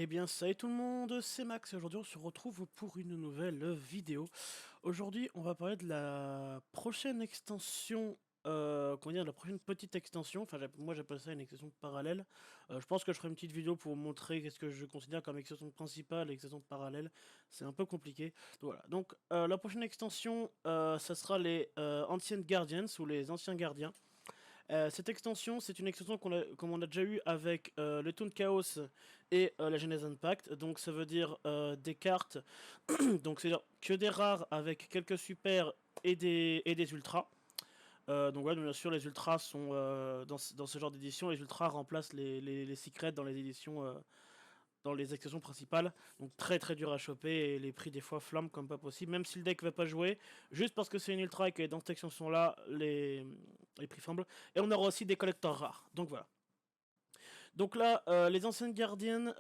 Eh bien, salut tout le monde, c'est Max et aujourd'hui on se retrouve pour une nouvelle vidéo. Aujourd'hui, on va parler de la prochaine extension, comment dire, la prochaine petite extension. Enfin, moi j'appelle ça une extension parallèle. Je pense que je ferai une petite vidéo pour vous montrer qu'est-ce que je considère comme extension principale et extension parallèle. C'est un peu compliqué. Donc, voilà. Donc, la prochaine extension, ça sera les Ancient Guardians ou les Anciens Gardiens. Cette extension, c'est une extension comme on a déjà eu avec le Toon Chaos et la Genèse Impact. Donc ça veut dire des cartes, donc c'est que des rares avec quelques super et des ultras. Donc voilà, bien sûr les ultras sont dans ce genre d'édition, les ultras remplacent les secrets dans les éditions dans les extensions principales, donc très très dur à choper et les prix des fois flamment comme pas possible, même si le deck va pas jouer, juste parce que c'est une ultra et que dans cette extension là, les prix flambent. Et on aura aussi des collecteurs rares, donc voilà. Donc là, les anciennes gardiennes,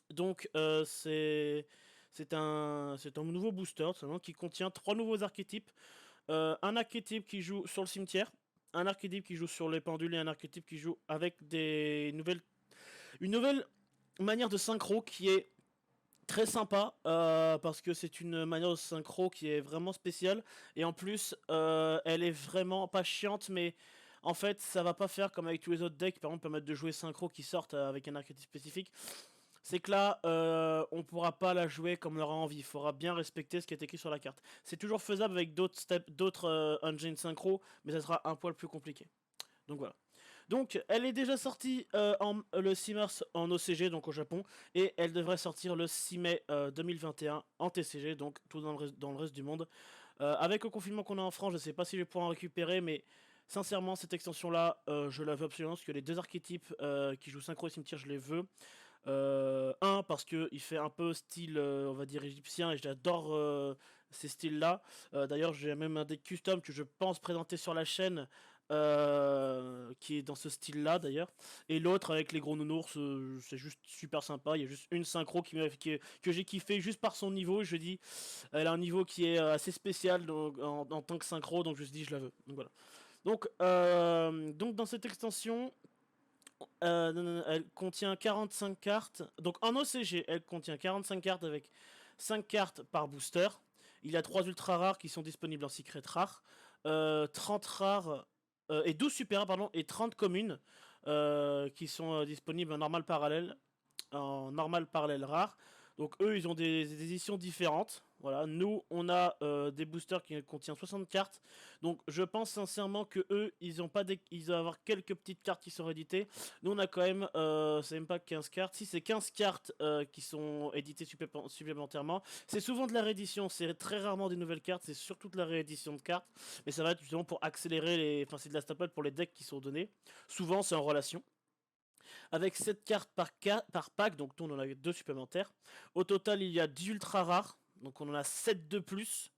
donc c'est un nouveau booster seulement qui contient 3 nouveaux archétypes. Un archétype qui joue sur le cimetière, un archétype qui joue sur les pendules et un archétype qui joue avec une nouvelle manière de synchro qui est très sympa parce que c'est une manière de synchro qui est vraiment spéciale et en plus elle est vraiment pas chiante, mais en fait ça va pas faire comme avec tous les autres decks qui par exemple permettent de jouer synchro qui sortent avec un archétype spécifique. C'est que là on pourra pas la jouer comme on aura envie, il faudra bien respecter ce qui est écrit sur la carte. C'est toujours faisable avec d'autres engines synchro, mais ça sera un poil plus compliqué. Donc voilà. Donc, elle est déjà sortie le 6 mars en OCG, donc au Japon, et elle devrait sortir le 6 mai 2021 en TCG, donc tout dans le reste du monde. Avec le confinement qu'on a en France, je ne sais pas si je vais pouvoir en récupérer, mais sincèrement, cette extension-là, je la veux absolument, parce que les deux archétypes qui jouent Synchro et Cimetière, je les veux. Un, parce qu'il fait un peu style, on va dire, égyptien, et j'adore ces styles-là. D'ailleurs, j'ai même un deck custom que je pense présenter sur la chaîne, qui est dans ce style-là, d'ailleurs. Et l'autre, avec les gros nounours, c'est juste super sympa. Il y a juste une synchro que j'ai kiffé juste par son niveau. Je dis, elle a un niveau qui est assez spécial en tant que synchro, donc je me suis dit, je la veux. Donc voilà. Donc dans cette extension, non, elle contient 45 cartes. Donc en OCG, elle contient 45 cartes avec 5 cartes par booster. Il y a 3 ultra rares qui sont disponibles en secret rare. 30 rares et 12 super rares, pardon, et 30 communes qui sont disponibles en normal parallèle rare. Donc eux, ils ont des éditions différentes. Voilà, nous, on a des boosters qui contiennent 60 cartes. Donc je pense sincèrement que eux, ils vont avoir quelques petites cartes qui sont rééditées. Nous, on a quand même, c'est même pas 15 cartes. Si, c'est 15 cartes qui sont éditées supplémentairement. C'est souvent de la réédition, c'est très rarement des nouvelles cartes, c'est surtout de la réédition de cartes. Mais ça va être justement pour accélérer Enfin, c'est de la staple pour les decks qui sont donnés. Souvent, c'est en relation avec 7 cartes par pack, donc nous on en a 2 supplémentaires. Au total, il y a 10 ultra rares, donc on en a 7 de plus.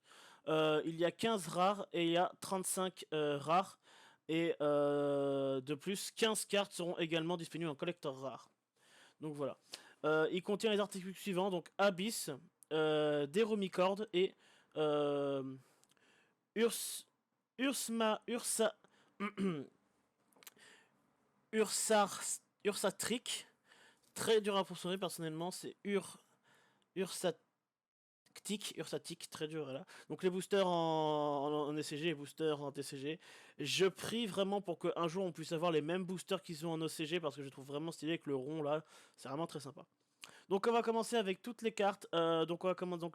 Il y a 15 rares et il y a 35 rares. Et de plus, 15 cartes seront également disponibles en collector rare. Donc voilà. Il contient les articles suivants, donc Abyss, Deromicord et euh, Ursa, Ursar, Ursatric. Très dur à prononcer personnellement, c'est Ursatic, Ursatic, très dur là. Donc les boosters en ECG, les boosters en TCG. Je prie vraiment pour qu'un jour on puisse avoir les mêmes boosters qu'ils ont en OCG parce que je trouve vraiment stylé avec le rond là, c'est vraiment très sympa. Donc on va commencer avec toutes les cartes. Donc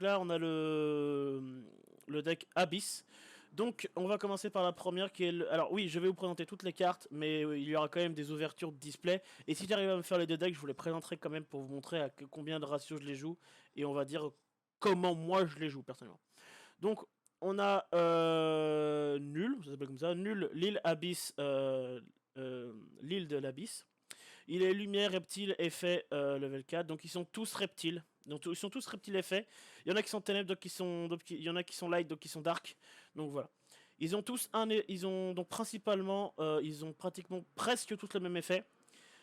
là on a le deck Abyss. Donc on va commencer par la première qui est alors oui, je vais vous présenter toutes les cartes, mais il y aura quand même des ouvertures de display. Et si j'arrive à me faire les deux decks, je vous les présenterai quand même pour vous montrer à combien de ratios je les joue. Et on va dire comment moi je les joue personnellement. Donc on a Nul, ça s'appelle comme ça, Nul, l'île Abyss, l'île de l'Abyss. Il est lumière, reptile, effet, level 4. Donc ils sont tous reptiles. Donc ils sont tous reptiles effet. Il y en a qui sont ténèbres, il y en a qui sont light, donc qui sont dark. Donc voilà. Ils ont tous ils ont donc principalement, ils ont pratiquement presque tous le même effet.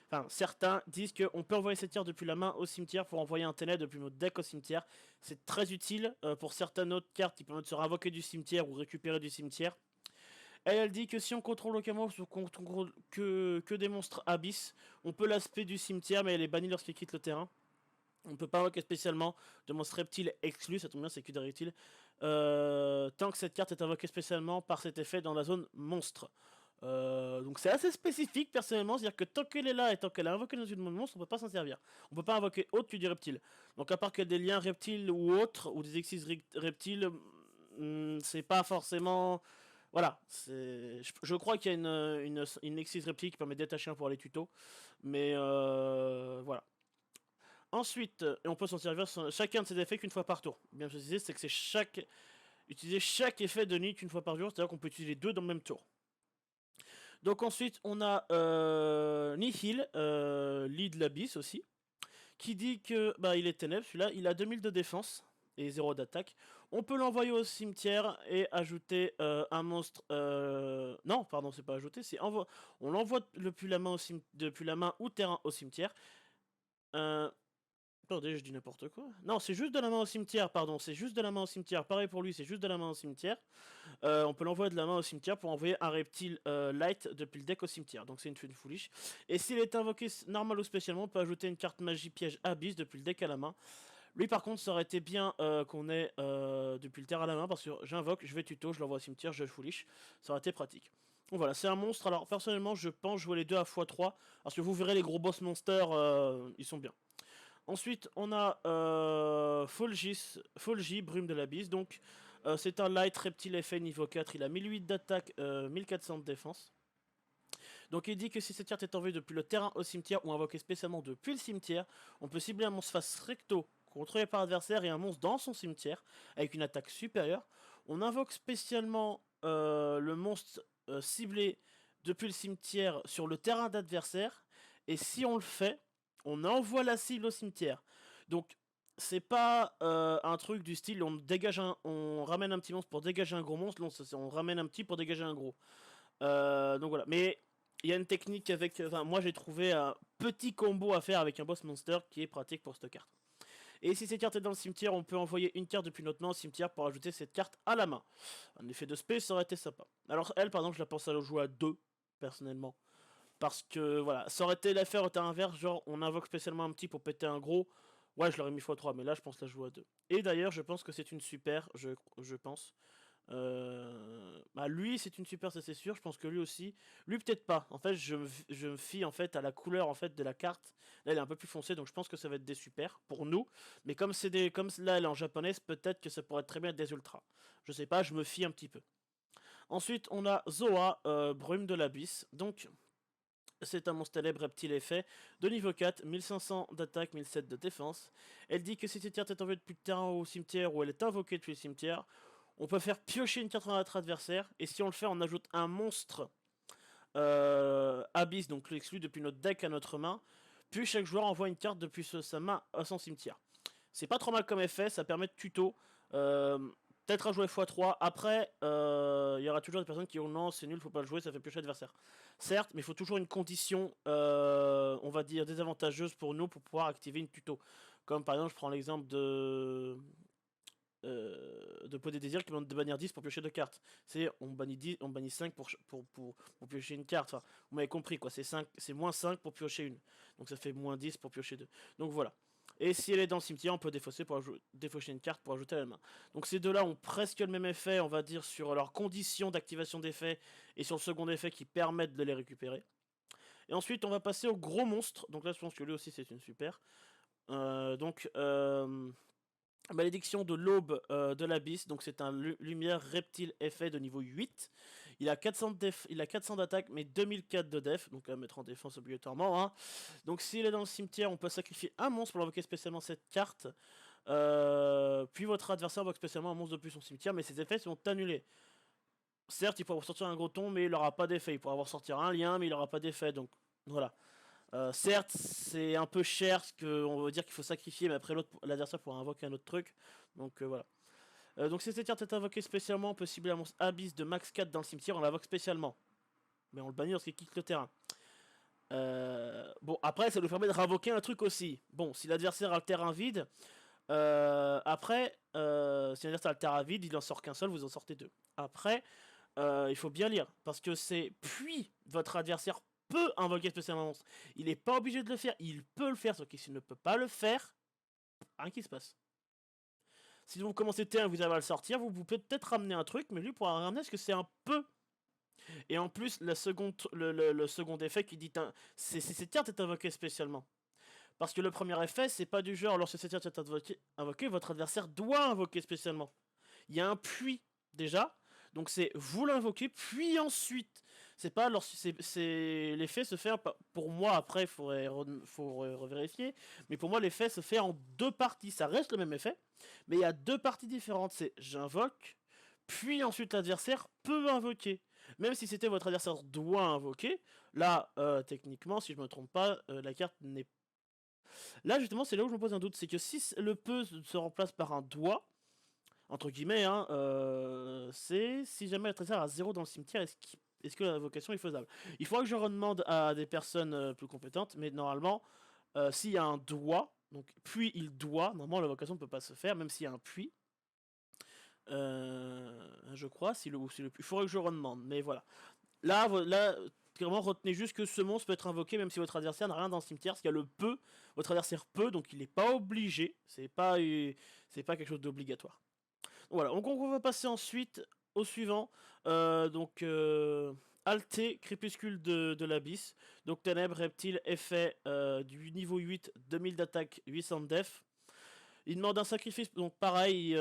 Enfin, certains disent qu'on peut envoyer cette carte depuis la main au cimetière pour envoyer un ténèbre depuis notre deck au cimetière. C'est très utile pour certaines autres cartes qui permettent de se réinvoquer du cimetière ou récupérer du cimetière. Elle dit que si on contrôle aucun monstre ou qu'on contrôle que des monstres abyss, on peut l'aspect du cimetière, mais elle est bannie lorsqu'elle quitte le terrain. On ne peut pas invoquer spécialement de monstres reptiles exclus, ça tombe bien, c'est que des reptiles. Tant que cette carte est invoquée spécialement par cet effet dans la zone monstre. Donc c'est assez spécifique personnellement, c'est-à-dire que tant qu'elle est là et tant qu'elle est invoquée dans une zone monstre, on peut pas s'en servir. On peut pas invoquer autre que du reptile. Donc à part que des liens reptiles ou autres, ou des exis reptiles, c'est pas forcément... Voilà, je crois qu'il y a une exis reptile qui permet de détacher un pour les tutos. Mais voilà. Ensuite, on peut s'en servir sur chacun de ces effets qu'une fois par tour. Bien précisé, c'est que c'est utiliser chaque effet de nuit qu'une fois par jour, c'est-à-dire qu'on peut utiliser deux dans le même tour. Donc ensuite, on a Nihil, Lead l'Abyss aussi, qui dit que bah, il est ténèbres, celui-là, il a 2000 de défense et 0 d'attaque. On peut l'envoyer au cimetière et ajouter un monstre... Non, pardon, c'est pas ajouter, c'est on l'envoie depuis la main ou terrain au cimetière. Attendez, je dis n'importe quoi. Non, c'est juste de la main au cimetière, pardon. C'est juste de la main au cimetière. Pareil pour lui, c'est juste de la main au cimetière. On peut l'envoyer de la main au cimetière pour envoyer un reptile light depuis le deck au cimetière. Donc c'est une foolish. Et s'il est invoqué normal ou spécialement, on peut ajouter une carte magie piège abyss depuis le deck à la main. Lui par contre, ça aurait été bien qu'on ait depuis le terre à la main parce que j'invoque, je vais tuto, je l'envoie au cimetière, je foolish. Ça aurait été pratique. Donc voilà, c'est un monstre. Alors personnellement, je pense jouer les deux à x3 parce que vous verrez les gros boss monsters, ils sont bien. Ensuite, on a Fulgi, Brume de l'Abysse. Donc, c'est un light reptile effet niveau 4. Il a 1008 d'attaque, 1400 de défense. Donc, il dit que si cette carte est envoyée depuis le terrain au cimetière ou invoquée spécialement depuis le cimetière, on peut cibler un monstre face recto contrôlé par l'adversaire et un monstre dans son cimetière avec une attaque supérieure. On invoque spécialement le monstre ciblé depuis le cimetière sur le terrain d'adversaire. Et si on le fait, on envoie la cible au cimetière. Donc c'est pas un truc du style on ramène un petit monstre pour dégager un gros monstre. Non, on ramène un petit pour dégager un gros. Donc voilà. Mais il y a une technique avec... Enfin, moi j'ai trouvé un petit combo à faire avec un boss monster qui est pratique pour cette carte. Et si cette carte est dans le cimetière, on peut envoyer une carte depuis notre main au cimetière pour ajouter cette carte à la main. Un effet de spé, ça aurait été sympa. Alors elle, par exemple, je la pense à le jouer à 2, personnellement. Parce que, voilà, ça aurait été l'affaire au terrain inverse, genre on invoque spécialement un petit pour péter un gros. Ouais, je l'aurais mis x3, mais là, je pense la jouer à 2. Et d'ailleurs, je pense que c'est une super, je pense. Bah lui c'est une super, ça c'est sûr. Je pense que lui aussi, lui peut-être pas. En fait je me fie en fait à la couleur en fait de la carte. Là elle est un peu plus foncée donc je pense que ça va être des super pour nous. Mais comme là elle est en japonaise, peut-être que ça pourrait très bien être des ultras. Je sais pas, je me fie un petit peu. Ensuite on a Zoa, Brume de l'Abysse. Donc c'est un monstre célèbre reptile effet de niveau 4, 1500 d'attaque, 1007 de défense. Elle dit que si cette carte est envoyée depuis le terrain au cimetière ou elle est invoquée depuis le cimetière, on peut faire piocher une carte dans notre adversaire. Et si on le fait, on ajoute un monstre Abyss, donc l'exclut depuis notre deck à notre main. Puis chaque joueur envoie une carte depuis sa main à son cimetière. C'est pas trop mal comme effet, ça permet de tuto. Peut-être à jouer x3. Après, il y aura toujours des personnes qui diront non, c'est nul, faut pas le jouer, ça fait piocher l'adversaire. Certes, mais il faut toujours une condition, on va dire, désavantageuse pour nous pour pouvoir activer une tuto. Comme par exemple, je prends l'exemple de Pot des Désirs qui demande de bannir 10 pour piocher 2 cartes. C'est on bannit 5 pour piocher une carte. Enfin, vous m'avez compris quoi, c'est moins 5 pour piocher une. Donc ça fait moins 10 pour piocher 2. Donc voilà. Et si elle est dans le cimetière, on peut défausser une carte pour ajouter à la main. Donc ces deux-là ont presque le même effet, on va dire, sur leurs conditions d'activation d'effet et sur le second effet qui permettent de les récupérer. Et ensuite, on va passer au gros monstre. Donc là, je pense que lui aussi, c'est une super. Malédiction de l'aube de l'abysse, donc c'est un lumière reptile effet de niveau 8. Il a 400 d'attaque mais 2004 de def, donc à mettre en défense obligatoirement. Hein. Donc s'il est dans le cimetière, on peut sacrifier un monstre pour invoquer spécialement cette carte. Puis votre adversaire invoque spécialement un monstre depuis son cimetière, mais ses effets sont annulés. Certes, il pourra sortir un gros ton, mais il n'aura pas d'effet. Il pourra avoir sortir un lien, mais il n'aura pas d'effet. Donc voilà. Certes, c'est un peu cher, ce qu'on veut dire qu'il faut sacrifier, mais après l'adversaire pourra invoquer un autre truc. Donc voilà. Donc si cette carte est invoquée spécialement, on peut cibler un monstre Abyss de max 4 dans le cimetière, on l'invoque spécialement. Mais on le bannit lorsqu'il quitte le terrain. Bon, après, ça nous permet de réinvoquer un truc aussi. Bon, si l'adversaire a le terrain vide, après, si l'adversaire a le terrain vide, il en sort qu'un seul, vous en sortez deux. Après, Il faut bien lire, parce que c'est puis votre adversaire peut invoquer spécialement un monstre. Il n'est pas obligé de le faire, il peut le faire, sauf que s'il ne peut pas le faire, rien qui se passe. Si vous commencez T1 vous avez à le sortir, vous pouvez peut-être ramener un truc, mais lui pourra ramener parce que c'est un peu. Et en plus, le second effet qui dit c'est si cette carte est invoquée spécialement. Parce que le premier effet, c'est pas du genre lorsque cette carte est invoquée, votre adversaire doit invoquer spécialement. Il y a un puis déjà, donc c'est vous l'invoquez, puis ensuite. C'est pas lorsque l'effet se fait pour moi après, il faut revérifier, mais pour moi l'effet se fait en deux parties. Ça reste le même effet, mais il y a deux parties différentes. C'est j'invoque, puis ensuite l'adversaire peut invoquer. Même si c'était votre adversaire doit invoquer, là techniquement, si je me trompe pas, la carte n'est. Là justement, c'est là où je me pose un doute, c'est que si le peut se remplace par un doit, entre guillemets, hein, c'est si jamais l'adversaire a 0 dans le cimetière, est-ce que l'invocation est faisable? Il faudra que je redemande à des personnes plus compétentes, mais normalement, s'il y a un doit, donc puis il doit, normalement l'invocation ne peut pas se faire, même s'il y a un puis. Je crois, il faudrait que je redemande, mais voilà. Là, clairement, retenez juste que ce monstre peut être invoqué même si votre adversaire n'a rien dans le cimetière, parce qu'il y a le peut, votre adversaire peut, donc il n'est pas obligé, c'est pas quelque chose d'obligatoire. Voilà, donc on va passer ensuite au suivant. Alté, crépuscule de l'abysse. Donc ténèbres, reptiles, effet du niveau 8, 2000 d'attaque, 800 de def. Il demande un sacrifice, donc pareil,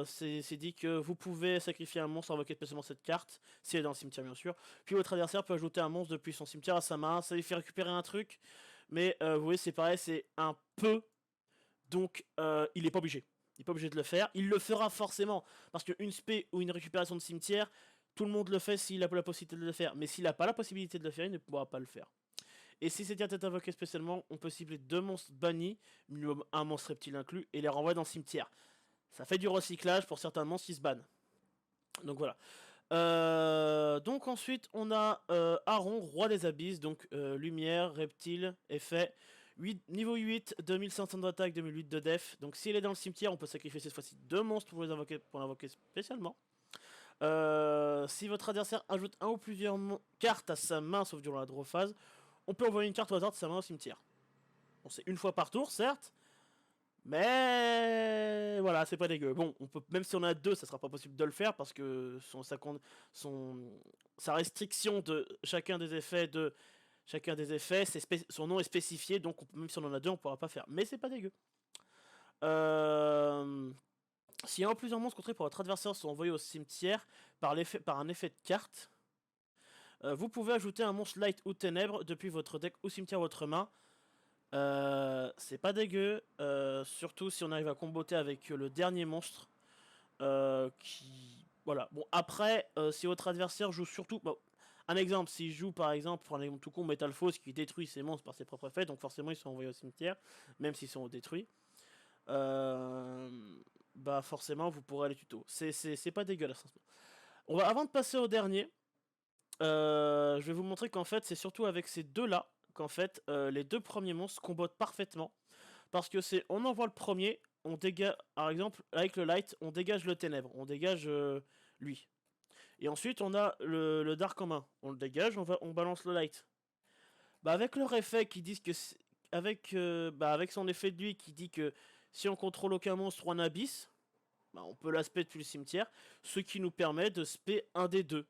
c'est dit que vous pouvez sacrifier un monstre, invoquer spécialement cette carte, si elle est dans le cimetière bien sûr. Puis votre adversaire peut ajouter un monstre depuis son cimetière à sa main, ça lui fait récupérer un truc. Mais vous voyez, c'est pareil, c'est un peu, donc il n'est pas obligé. Il n'est pas obligé de le faire. Il le fera forcément, parce qu'une spé ou une récupération de cimetière, tout le monde le fait s'il a la possibilité de le faire. Mais s'il n'a pas la possibilité de le faire, il ne pourra pas le faire. Et si cette carte est invoquée spécialement, on peut cibler 2 monstres bannis, minimum un monstre reptile inclus, et les renvoyer dans le cimetière. Ça fait du recyclage pour certains monstres qui se bannent. Donc voilà. Donc ensuite, on a Aron, roi des abysses, donc lumière, reptile, effet. Niveau 8, 2500 d'attaque, 2008 de def. Donc s'il est dans le cimetière, on peut sacrifier cette fois-ci 2 monstres pour l'invoquer spécialement. Si votre adversaire ajoute un ou plusieurs cartes à sa main, sauf durant la draw phase, on peut envoyer une carte au hasard de sa main au cimetière. Bon, c'est une fois par tour, certes, mais voilà, c'est pas dégueu. Bon, on peut, même si on a 2, ça sera pas possible de le faire parce que sa restriction de chacun des effets son nom est spécifié, donc même si on en a 2, on pourra pas faire. Mais c'est pas dégueu. Si un ou plusieurs monstres contrés par votre adversaire sont envoyés au cimetière par un effet de carte, vous pouvez ajouter un monstre light ou ténèbres depuis votre deck ou cimetière à votre main. C'est pas dégueu, surtout si on arrive à comboter avec le dernier monstre. Voilà. Bon, après, si votre adversaire joue surtout. Bon, un exemple, s'il joue par exemple, pour un exemple tout con, Metal Force qui détruit ses monstres par ses propres effets, donc forcément ils sont envoyés au cimetière, même s'ils sont détruits. Bah forcément vous pourrez aller tuto. C'est pas dégueulasse. Avant de passer au dernier, je vais vous montrer qu'en fait c'est surtout avec ces deux là qu'en fait les 2 premiers monstres combattent parfaitement. Parce que on envoie le premier, on dégage, par exemple avec le light, on dégage le ténèbre, on dégage lui. Et ensuite on a le dark en main, on le dégage, on balance le light. Bah avec leur effet qui disent que avec son effet de lui qui dit que si on contrôle aucun monstre ou un abysse, bah on peut l'aspect depuis le cimetière, ce qui nous permet de spé un des 2.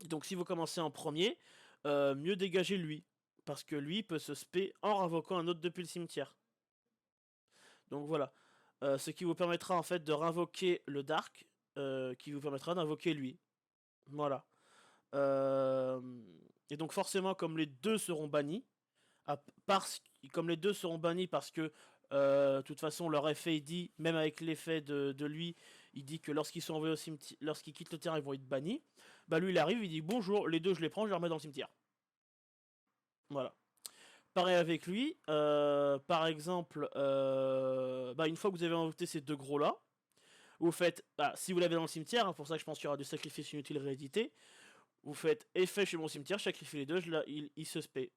Donc si vous commencez en premier, mieux dégager lui. Parce que lui peut se spé en invoquant un autre depuis le cimetière. Donc voilà. Ce qui vous permettra en fait de réinvoquer le Dark, qui vous permettra d'invoquer lui. Voilà. Et donc forcément, comme les deux seront bannis, comme les deux seront bannis parce que de toute façon leur effet il dit, même avec l'effet de lui, il dit que lorsqu'ils sont envoyés au cimetière, lorsqu'ils quittent le terrain ils vont être bannis. Bah lui il arrive, il dit bonjour, les deux je les prends, je les remets dans le cimetière. Voilà. Pareil avec lui, par exemple, une fois que vous avez invoqué ces 2 gros là, vous faites, si vous l'avez dans le cimetière, hein, pour ça que je pense qu'il y aura du sacrifice inutile réédité, vous faites effet chez mon cimetière, sacrifiez les 2, il se spé,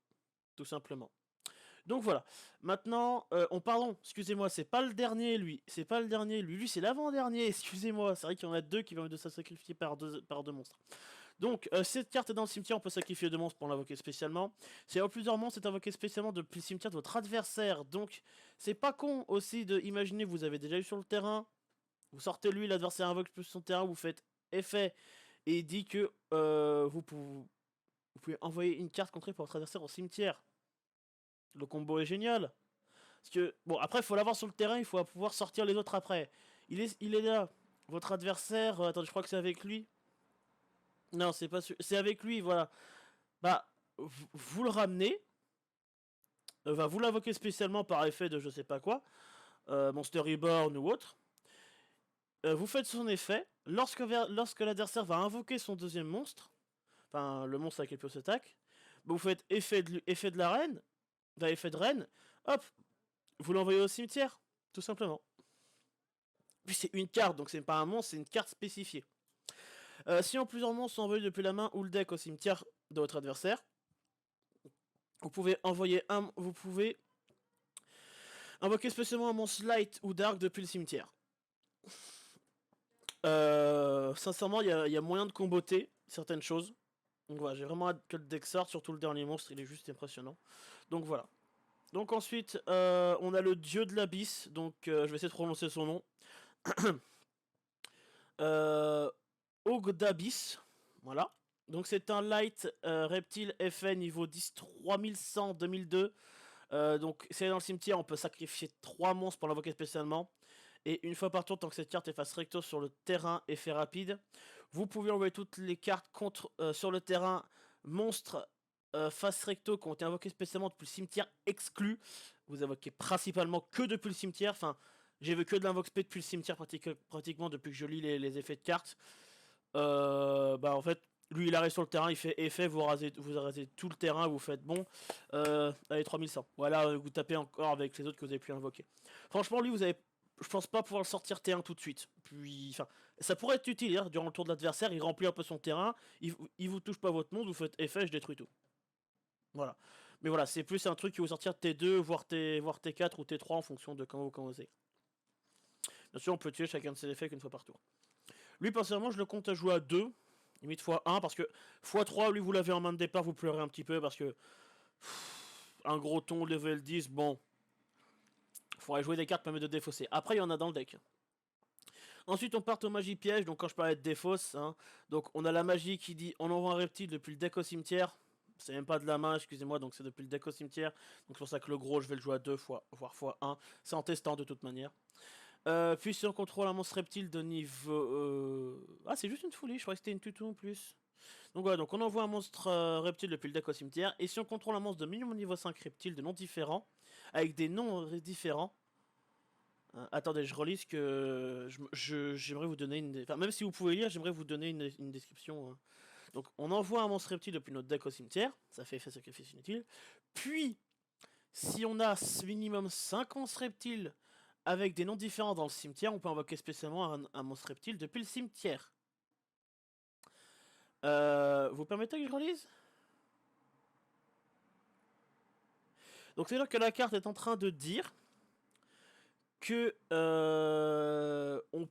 tout simplement. Donc voilà. Maintenant, pardon, excusez-moi, c'est pas le dernier, lui. C'est pas le dernier, lui. Lui, c'est l'avant-dernier, excusez-moi. C'est vrai qu'il y en a deux qui vont de se sacrifier par deux monstres. Donc, cette carte est dans le cimetière, on peut sacrifier deux monstres pour l'invoquer spécialement. Si plusieurs monstres est invoqué spécialement depuis le cimetière de votre adversaire. Donc, c'est pas con aussi de imaginer, vous avez déjà eu sur le terrain, vous sortez lui, l'adversaire invoque plus son terrain, vous faites effet, et il dit que vous pouvez envoyer une carte contrée pour votre adversaire au cimetière. Le combo est génial. Parce que, bon, après, il faut l'avoir sur le terrain, il faut pouvoir sortir les autres après. Il est là. Votre adversaire, attendez, je crois que c'est avec lui. Non, c'est pas sûr. C'est avec lui, voilà. Bah, vous le ramenez. Vous l'invoquez spécialement par effet de je sais pas quoi. Monster Reborn ou autre. Vous faites son effet. Lorsque l'adversaire va invoquer son deuxième monstre, enfin, le monstre avec les plus attaques, vous faites effet de la reine. Effet de reine. Hop, vous l'envoyez au cimetière, tout simplement. Puis c'est une carte, donc c'est pas un monstre, c'est une carte spécifiée. Si en plusieurs monstres sont envoyés depuis la main ou le deck au cimetière de votre adversaire, vous pouvez invoquer spécialement un monstre light ou dark depuis le cimetière. Sincèrement, il y a moyen de comboter certaines choses. Donc voilà, j'ai vraiment hâte que le deck sorte, surtout le dernier monstre, il est juste impressionnant. Donc voilà. Donc ensuite, on a le dieu de l'abysse, donc je vais essayer de prononcer son nom. Ogdabis, voilà. Donc c'est un light reptile FN niveau 10 3100 2002. Donc c'est dans le cimetière, on peut sacrifier 3 monstres pour l'invoquer spécialement. Et une fois par tour, tant que cette carte est face recto sur le terrain, effet rapide, vous pouvez envoyer toutes les cartes sur le terrain monstres face recto qui ont été invoqués spécialement depuis le cimetière exclu. Vous invoquez principalement que depuis le cimetière. Enfin, j'ai vu que de l'invoque spé depuis le cimetière pratiquement depuis que je lis les effets de cartes. En fait, lui il arrive sur le terrain, il fait effet, vous rasez tout le terrain, vous faites bon. Allez, 3100. Voilà, vous tapez encore avec les autres que vous avez pu invoquer. Franchement, lui, je pense pas pouvoir le sortir T1 tout de suite. Puis, enfin, ça pourrait être utile hein, durant le tour de l'adversaire, il remplit un peu son terrain, il vous touche pas votre monde, vous faites effet, je détruis tout. Voilà. Mais voilà, c'est plus un truc qui vous sortir T2, voire T4 ou T3 en fonction de quand vous commencez. Bien sûr, on peut tuer chacun de ces effets qu'une fois par tour. Lui, personnellement, je le compte à jouer à 2, limite x1, parce que x3, lui, vous l'avez en main de départ, vous pleurez un petit peu, parce que un gros ton level 10, bon, faudrait jouer des cartes permettent de défausser. Après, il y en a dans le deck. Ensuite, on part au magie piège, donc quand je parlais de défausse, hein, donc on a la magie qui dit on envoie un reptile depuis le deck au cimetière. C'est même pas de la main, excusez-moi, donc c'est depuis le deck au cimetière. Donc c'est pour ça que le gros, je vais le jouer à 2 fois, voire x1. C'est en testant de toute manière. Puis si on contrôle un monstre reptile de niveau... Ah, c'est juste une folie, je croyais que c'était une tuto en plus. Donc voilà, donc on envoie un monstre reptile depuis le deck au cimetière. Et si on contrôle un monstre de minimum niveau 5 reptile de noms différents, avec des noms différents... attendez, je relis ce que... J'aimerais vous donner une... Enfin, même si vous pouvez lire, j'aimerais vous donner une description. Hein. Donc on envoie un monstre reptile depuis notre deck au cimetière. Ça fait effet sacrifice inutile. Puis, si on a minimum 5 monstres reptiles avec des noms différents dans le cimetière, on peut invoquer spécialement un monstre reptile depuis le cimetière. Vous permettez que je relise? Donc c'est là que la carte est en train de dire que on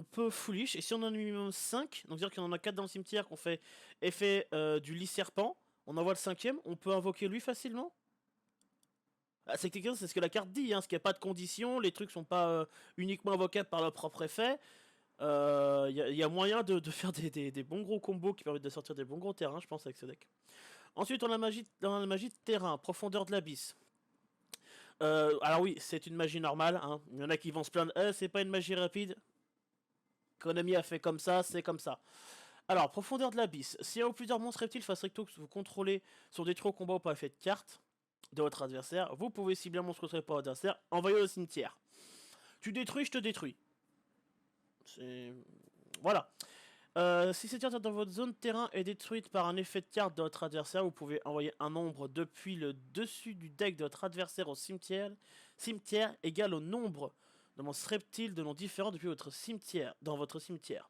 peut foolish, et si on en a minimum 5, donc dire qu'il y en a 4 dans le cimetière, qu'on fait effet du lit serpent, on envoie le 5ème, on peut invoquer lui facilement. Ah, c'est ce que la carte dit, hein, parce qu'il n'y a pas de conditions, les trucs sont pas uniquement invocables par leur propre effet. Y a moyen de faire des bons gros combos qui permettent de sortir des bons gros terrains, je pense, avec ce deck. Ensuite, on a dans la magie de terrain, profondeur de l'abysse. Alors oui, c'est une magie normale. Hein. Il y en a qui vont se plaindre, c'est pas une magie rapide. Konami a fait comme ça, c'est comme ça. Alors, profondeur de l'abysse. S'il y a plusieurs monstres reptiles face recto que vous contrôlez sont détruits au combat ou par effet de carte de votre adversaire, vous pouvez cibler un monstre contrôlé par votre adversaire, envoyer au cimetière. Tu détruis, je te détruis. C'est... Voilà. Si cette carte dans votre zone de terrain est détruite par un effet de carte de votre adversaire, vous pouvez envoyer un nombre depuis le dessus du deck de votre adversaire au cimetière égal au nombre de monstres reptiles de noms différents depuis votre cimetière, dans votre cimetière.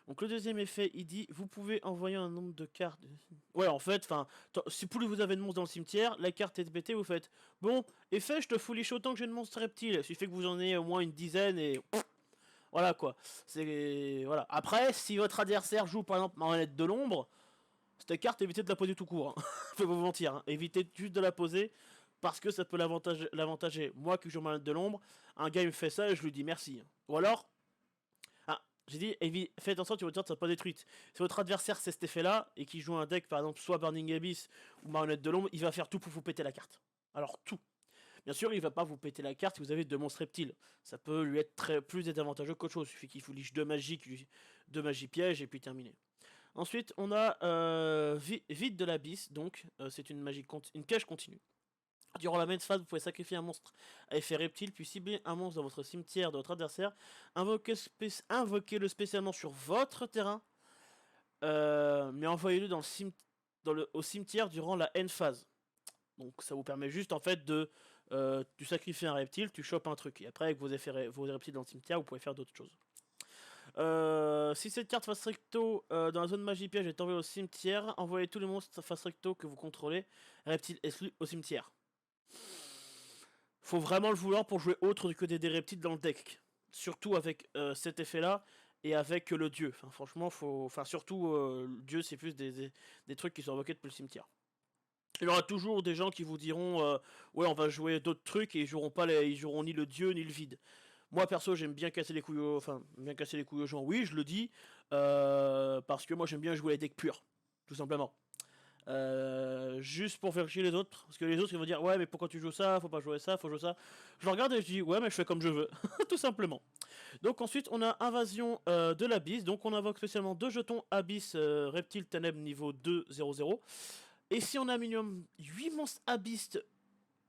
Donc le deuxième effet, il dit vous pouvez envoyer un nombre de cartes. Ouais, en fait, enfin, si plus vous avez de monstres dans le cimetière, la carte est pétée, vous faites bon, effet, je te fouliche autant que j'ai de monstres reptiles. Il suffit que vous en ayez au moins une dizaine et voilà quoi. C'est voilà. Après, si votre adversaire joue par exemple marionnette de l'ombre, cette carte, évitez de la poser tout court. Hein. Je vais vous mentir. Hein. Évitez juste de la poser parce que ça peut l'avantager. Moi qui joue marionnette de l'ombre, un gars il me fait ça et je lui dis merci. Ou alors, ah, j'ai dit, faites attention que votre carte ne soit pas détruite. Si votre adversaire c'est cet effet-là et qu'il joue un deck par exemple soit Burning Abyss ou marionnette de l'ombre, il va faire tout pour vous péter la carte. Alors tout. Bien sûr, il va pas vous péter la carte si vous avez deux monstres reptiles. Ça peut lui être plus déavantageux qu'autre chose. Il suffit qu'il vous liche deux magies pièges et puis terminé. Ensuite, on a Vide de l'Abysse, donc c'est une une piège continue. Durant la main phase, vous pouvez sacrifier un monstre à effet reptile, puis cibler un monstre dans votre cimetière de votre adversaire, invoquez-le spécialement sur votre terrain, mais envoyez-le au cimetière durant la end phase. Donc ça vous permet juste en fait de tu sacrifies un reptile, tu chopes un truc, et après avec vos reptiles dans le cimetière, vous pouvez faire d'autres choses. Si cette carte face recto dans la zone magie piège est envoyée au cimetière, envoyez tous les monstres face recto que vous contrôlez, reptiles exclus, au cimetière. Faut vraiment le vouloir pour jouer autre que des reptiles dans le deck. Surtout avec cet effet là et avec le dieu. Enfin, franchement, surtout le dieu, c'est plus des trucs qui sont invoqués depuis le cimetière. Il y aura toujours des gens qui vous diront ouais, on va jouer d'autres trucs et ils joueront ni le dieu ni le vide. Moi perso j'aime bien casser les couilles aux gens, oui je le dis, parce que moi j'aime bien jouer les decks purs, tout simplement. Juste pour faire chier les autres, parce que les autres ils vont dire ouais mais pourquoi tu joues ça, faut pas jouer ça, faut jouer ça. Je regarde et je dis ouais mais je fais comme je veux, tout simplement. Donc ensuite on a Invasion de l'Abysse, donc on invoque spécialement 2 jetons Abyss Reptile Ténèbres niveau 2-0-0. Et si on a minimum 8 monstres Abyss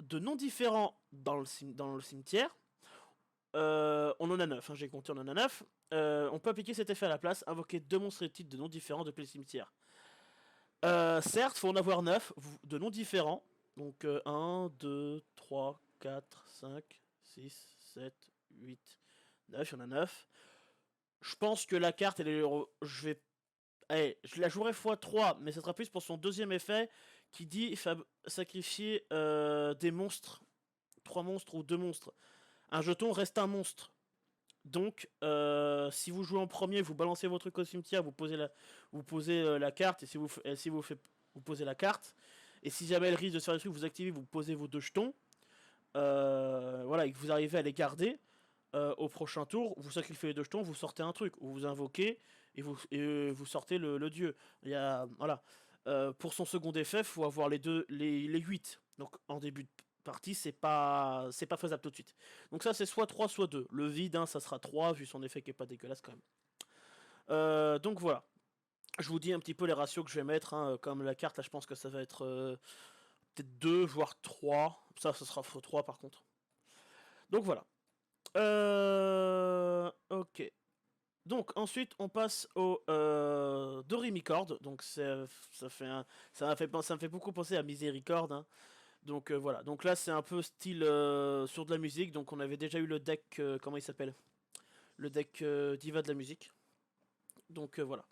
de noms différents dans le cimetière, on en a 9, hein, j'ai compté, on en a 9. On peut appliquer cet effet à la place, invoquer 2 monstres reptiles de noms différents depuis le cimetière. Certes, faut en avoir 9 de noms différents. Donc 1, 2, 3, 4, 5, 6, 7, 8, 9, il y en a 9. Je pense que la carte, je la jouerai x3, mais ça sera plus pour son deuxième effet qui dit sacrifier des monstres. 3 monstres ou 2 monstres. Un jeton reste un monstre. Donc, si vous jouez en premier, vous balancez votre truc au cimetière, vous posez la carte, et si vous posez la carte, et si jamais elle risque de se faire des trucs, vous activez, vous posez vos 2 jetons, voilà, et que vous arrivez à les garder, au prochain tour, vous sacrifiez les 2 jetons, vous sortez un truc, ou vous invoquez, et vous sortez le dieu. Il y a, voilà. Pour son second effet, il faut avoir les 8. Donc, en début de partie, c'est pas faisable tout de suite. Donc ça c'est soit 3 soit 2. Le vide hein, ça sera 3 vu son effet qui est pas dégueulasse quand même. Donc voilà. Je vous dis un petit peu les ratios que je vais mettre. Hein. Comme la carte là je pense que ça va être peut-être 2 voire 3. Ça sera 3 par contre. Donc voilà. Ok. Donc ensuite on passe au Dorimicord. Donc ça me fait beaucoup penser à Miséricorde. Hein. Donc voilà, donc là c'est un peu style sur de la musique, donc on avait déjà eu le deck, comment il s'appelle? Le deck Diva de la musique. Donc voilà,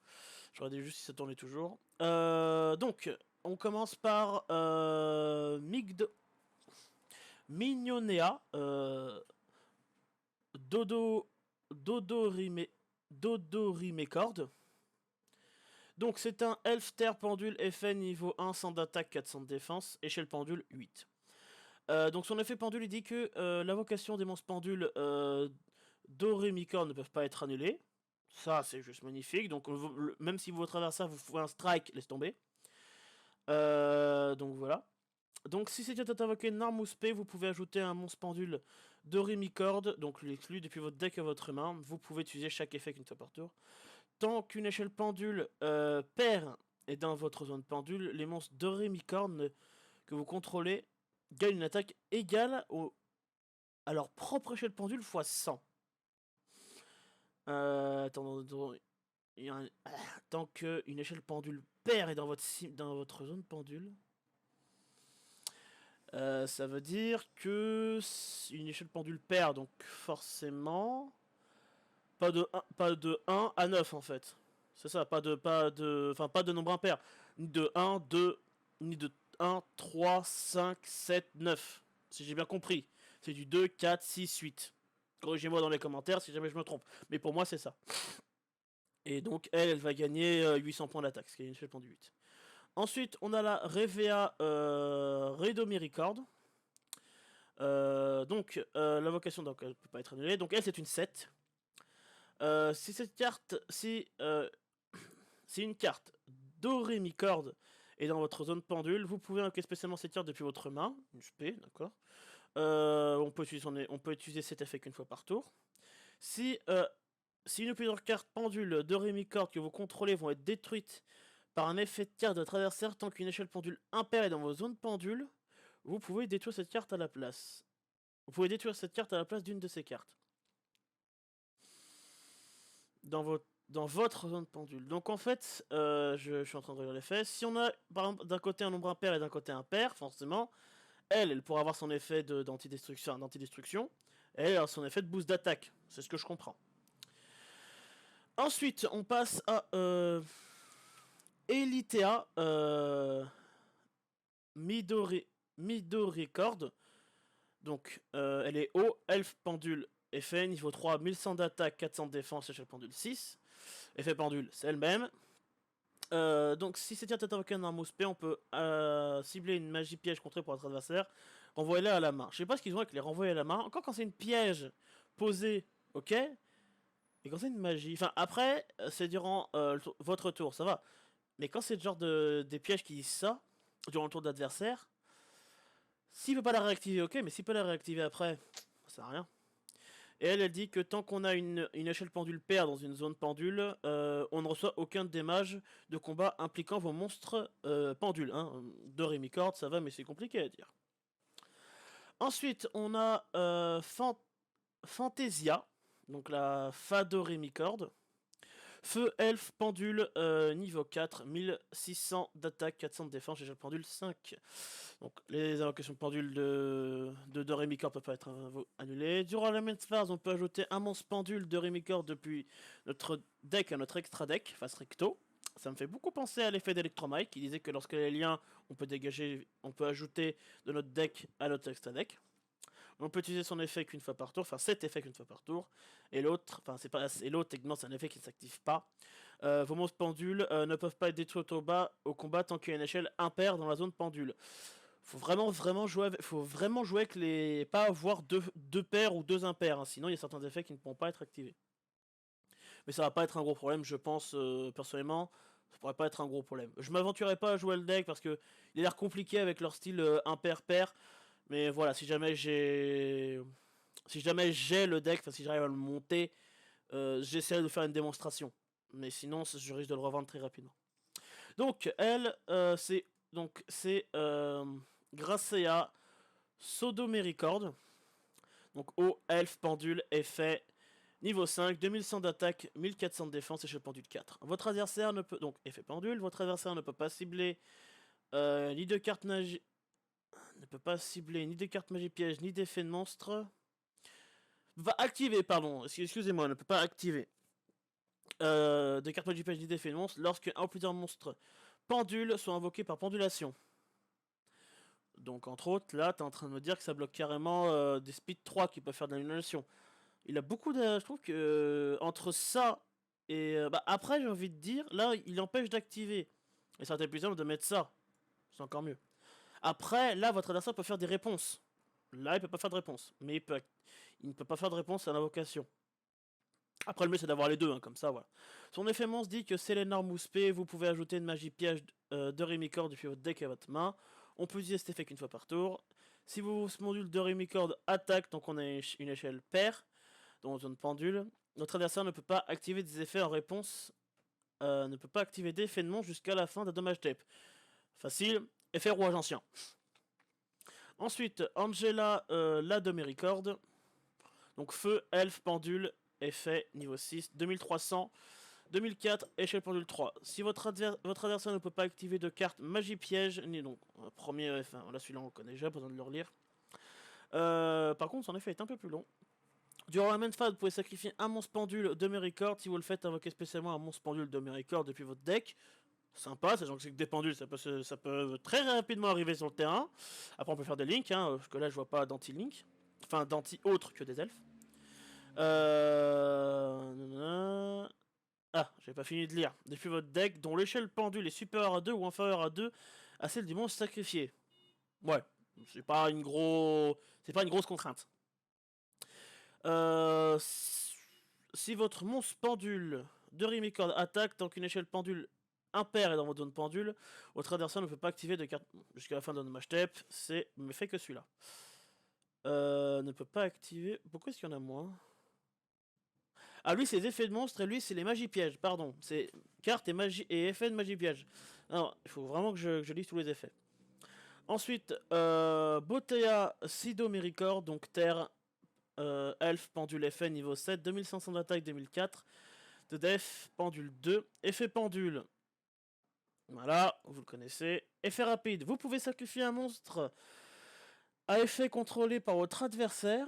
je regardais juste si ça tournait toujours. Donc, on commence par Mignonea, Dodorimécorde. Donc c'est un elfe terre pendule effet niveau 1, 100 d'attaque, 400 de défense, échelle pendule 8. Donc son effet pendule il dit que l'invocation des monstres pendules Dorémicorne ne peuvent pas être annulées. Ça c'est juste magnifique. Donc même si votre adversaire vous fait un strike, laisse tomber. Donc voilà. Donc si c'est invoqué une arme ou spé, vous pouvez ajouter un monstre pendule Dorémicorde, donc l'exclut depuis votre deck à votre main. Vous pouvez utiliser chaque effet qu'une fois par tour. Tant qu'une échelle pendule paire est dans votre zone pendule, les monstres Dorémicorde que vous contrôlez gagnent une attaque égale à leur propre échelle pendule x 100. Tant qu'une échelle pendule paire est dans votre zone pendule, ça veut dire que une échelle pendule perd, donc forcément pas de 1 à 9 en fait. C'est ça, pas de nombre impair. Ni de 1, 2, ni de 1, 3, 5, 7, 9. Si j'ai bien compris. C'est du 2, 4, 6, 8. Corrigez-moi dans les commentaires si jamais je me trompe. Mais pour moi, c'est ça. Et donc, elle va gagner 800 points d'attaque, ce qui est une échelle pendule 8. Ensuite, on a la Revea Redomi Record. L'invocation, donc, elle peut pas être annulée. Donc, elle, c'est une 7. Si cette carte, si une carte Doremi Cord est dans votre zone pendule, vous pouvez invoquer spécialement cette carte depuis votre main. Une spé, d'accord. On peut utiliser cet effet qu'une fois par tour. Si une ou plusieurs cartes pendules Doremi Cord que vous contrôlez vont être détruites par un effet de carte de votre adversaire tant qu'une échelle pendule impaire est dans vos zones pendules, vous pouvez détruire cette carte à la place. Vous pouvez détruire cette carte à la place d'une de ces cartes. Dans votre zone pendule. Donc en fait, je suis en train de regarder les faits. Si on a par exemple d'un côté un nombre impair et d'un côté impair, forcément, elle pourra avoir son effet d'antidestruction. Elle a son effet de boost d'attaque. C'est ce que je comprends. Ensuite, on passe à Elitea Midori Cord. Donc, elle est haut, elfe pendule, effet niveau 3, 1100 d'attaque, 400 de défense, échelle pendule 6. Effet pendule, c'est elle-même. Donc, si cette carte est invoquée dans un mot spé, on peut cibler une magie piège contrée pour votre adversaire, renvoyer-la à la main. Je sais pas ce qu'ils ont avec les renvoyer à la main. Encore quand c'est une piège posée, ok. Et quand c'est une magie, enfin après, c'est durant votre tour, ça va. Mais quand c'est le genre des pièges qui disent ça, durant le tour de l'adversaire, s'il peut pas la réactiver, ok, mais s'il peut la réactiver après, ça sert à rien. Et elle dit que tant qu'on a une échelle pendule paire dans une zone pendule, on ne reçoit aucun démage de combat impliquant vos monstres pendules. Hein. De Remicord, ça va, mais c'est compliqué à dire. Ensuite, on a Fantasia, donc la Fado Remicord. Feu, elfe, pendule, niveau 4, 1600 d'attaque, 400 de défense, échelle pendule 5. Donc les invocations de pendule de Doremicor peuvent pas être annulées. Durant la main phase, on peut ajouter un monstre pendule de Doremicor depuis notre deck à notre extra deck, face recto. Ça me fait beaucoup penser à l'effet d'Electromike, qui disait que lorsque les liens, on peut ajouter de notre deck à notre extra deck. On peut utiliser son effet qu'une fois par tour, enfin cet effet qu'une fois par tour. Et l'autre, enfin c'est pas, et l'autre, c'est un effet qui ne s'active pas. Vos monstres pendules ne peuvent pas être détruits au combat tant qu'il y a une échelle impaire dans la zone pendule. Faut vraiment jouer avec les, pas avoir deux paires ou deux impairs, hein. Sinon il y a certains effets qui ne pourront pas être activés. Mais ça va pas être un gros problème, je pense personnellement. Ça pourrait pas être un gros problème. Je m'aventurerai pas à jouer le deck parce que il a l'air compliqué avec leur style impair-pair. Mais voilà, si jamais j'ai le deck, enfin si j'arrive à le monter, j'essaierai de faire une démonstration. Mais sinon, je risque de le revendre très rapidement. Donc, elle, c'est Gracea Sodomericord. Donc, haut, elfe, pendule, effet, niveau 5, 2100 d'attaque, 1400 de défense, échelle pendule 4. Votre adversaire ne peut, donc, effet pendule, votre adversaire ne peut pas cibler ni de carte magie. Ne peut pas cibler ni de carte magie piège, ni d'effet de monstre. Va activer, pardon, excusez-moi, ne peut pas activer de carte magie piège ni d'effet de monstre lorsque un ou plusieurs monstres pendules sont invoqués par pendulation. Donc, entre autres, là, t'es en train de me dire que ça bloque carrément des speed 3 qui peuvent faire de l'annulation. Il a beaucoup de. Je trouve que entre ça et. Après, j'ai envie de dire, là, il empêche d'activer. Et ça aurait été plus simple de mettre ça. C'est encore mieux. Après, là, votre adversaire peut faire des réponses. Là, il peut pas faire de réponse. Mais il ne peut pas faire de réponse à l'invocation. Après, le mieux, c'est d'avoir les deux, hein, comme ça, voilà. Son effet monstre dit que c'est l'énorme Mouspé, vous pouvez ajouter une magie piège de Remicord depuis votre deck à votre main. On peut utiliser cet effet qu'une fois par tour. Si vos modules de Remicord attaquent, donc on a une échelle paire, dans zone pendule, notre adversaire ne peut pas activer des effets en réponse, ne peut pas activer d'effet de monstre jusqu'à la fin de la dommage tape. Facile, effet rouage ancien. Ensuite, Angela la Domericord. Donc feu, elfe, pendule, effet niveau 6, 2300, 2004, échelle pendule 3. Si votre adversaire ne peut pas activer de carte magie piège, ni donc premier, enfin là celui-là on le connaît déjà, pas besoin de le relire. Par contre son effet est un peu plus long. Durant la main phase, vous pouvez sacrifier un monstre pendule de mes records. Si vous le faites, invoquer spécialement un monstre pendule de mes records depuis votre deck. Sympa, sachant que c'est que des pendules, ça peut très rapidement arriver sur le terrain. Après, on peut faire des links, hein, parce que là, je vois pas d'anti-link. Enfin, d'anti autre que des elfes. Ah, j'ai pas fini de lire. Depuis votre deck, dont l'échelle pendule est supérieure à 2 ou inférieure à 2 à celle du monstre sacrifié. Ouais, c'est pas une grosse contrainte. Si votre monstre pendule de Rimicorde attaque tant qu'une échelle pendule impair est dans votre zone pendule, votre adversaire ne peut pas activer de carte jusqu'à la fin de dommage step. C'est mais fait que celui-là. Ne peut pas activer. Pourquoi est-ce qu'il y en a moins? Ah, lui, c'est les effets de monstre et lui, c'est les magies pièges. Pardon, c'est carte et magie et effet de magie piège. Alors, il faut vraiment que je lise tous les effets. Ensuite, Botea Sidoméricor, donc terre, elfe, pendule effet niveau 7, 2500 d'attaque, 2004. De def, pendule 2. Effet pendule. Voilà, vous le connaissez. Effet rapide. Vous pouvez sacrifier un monstre à effet contrôlé par votre adversaire.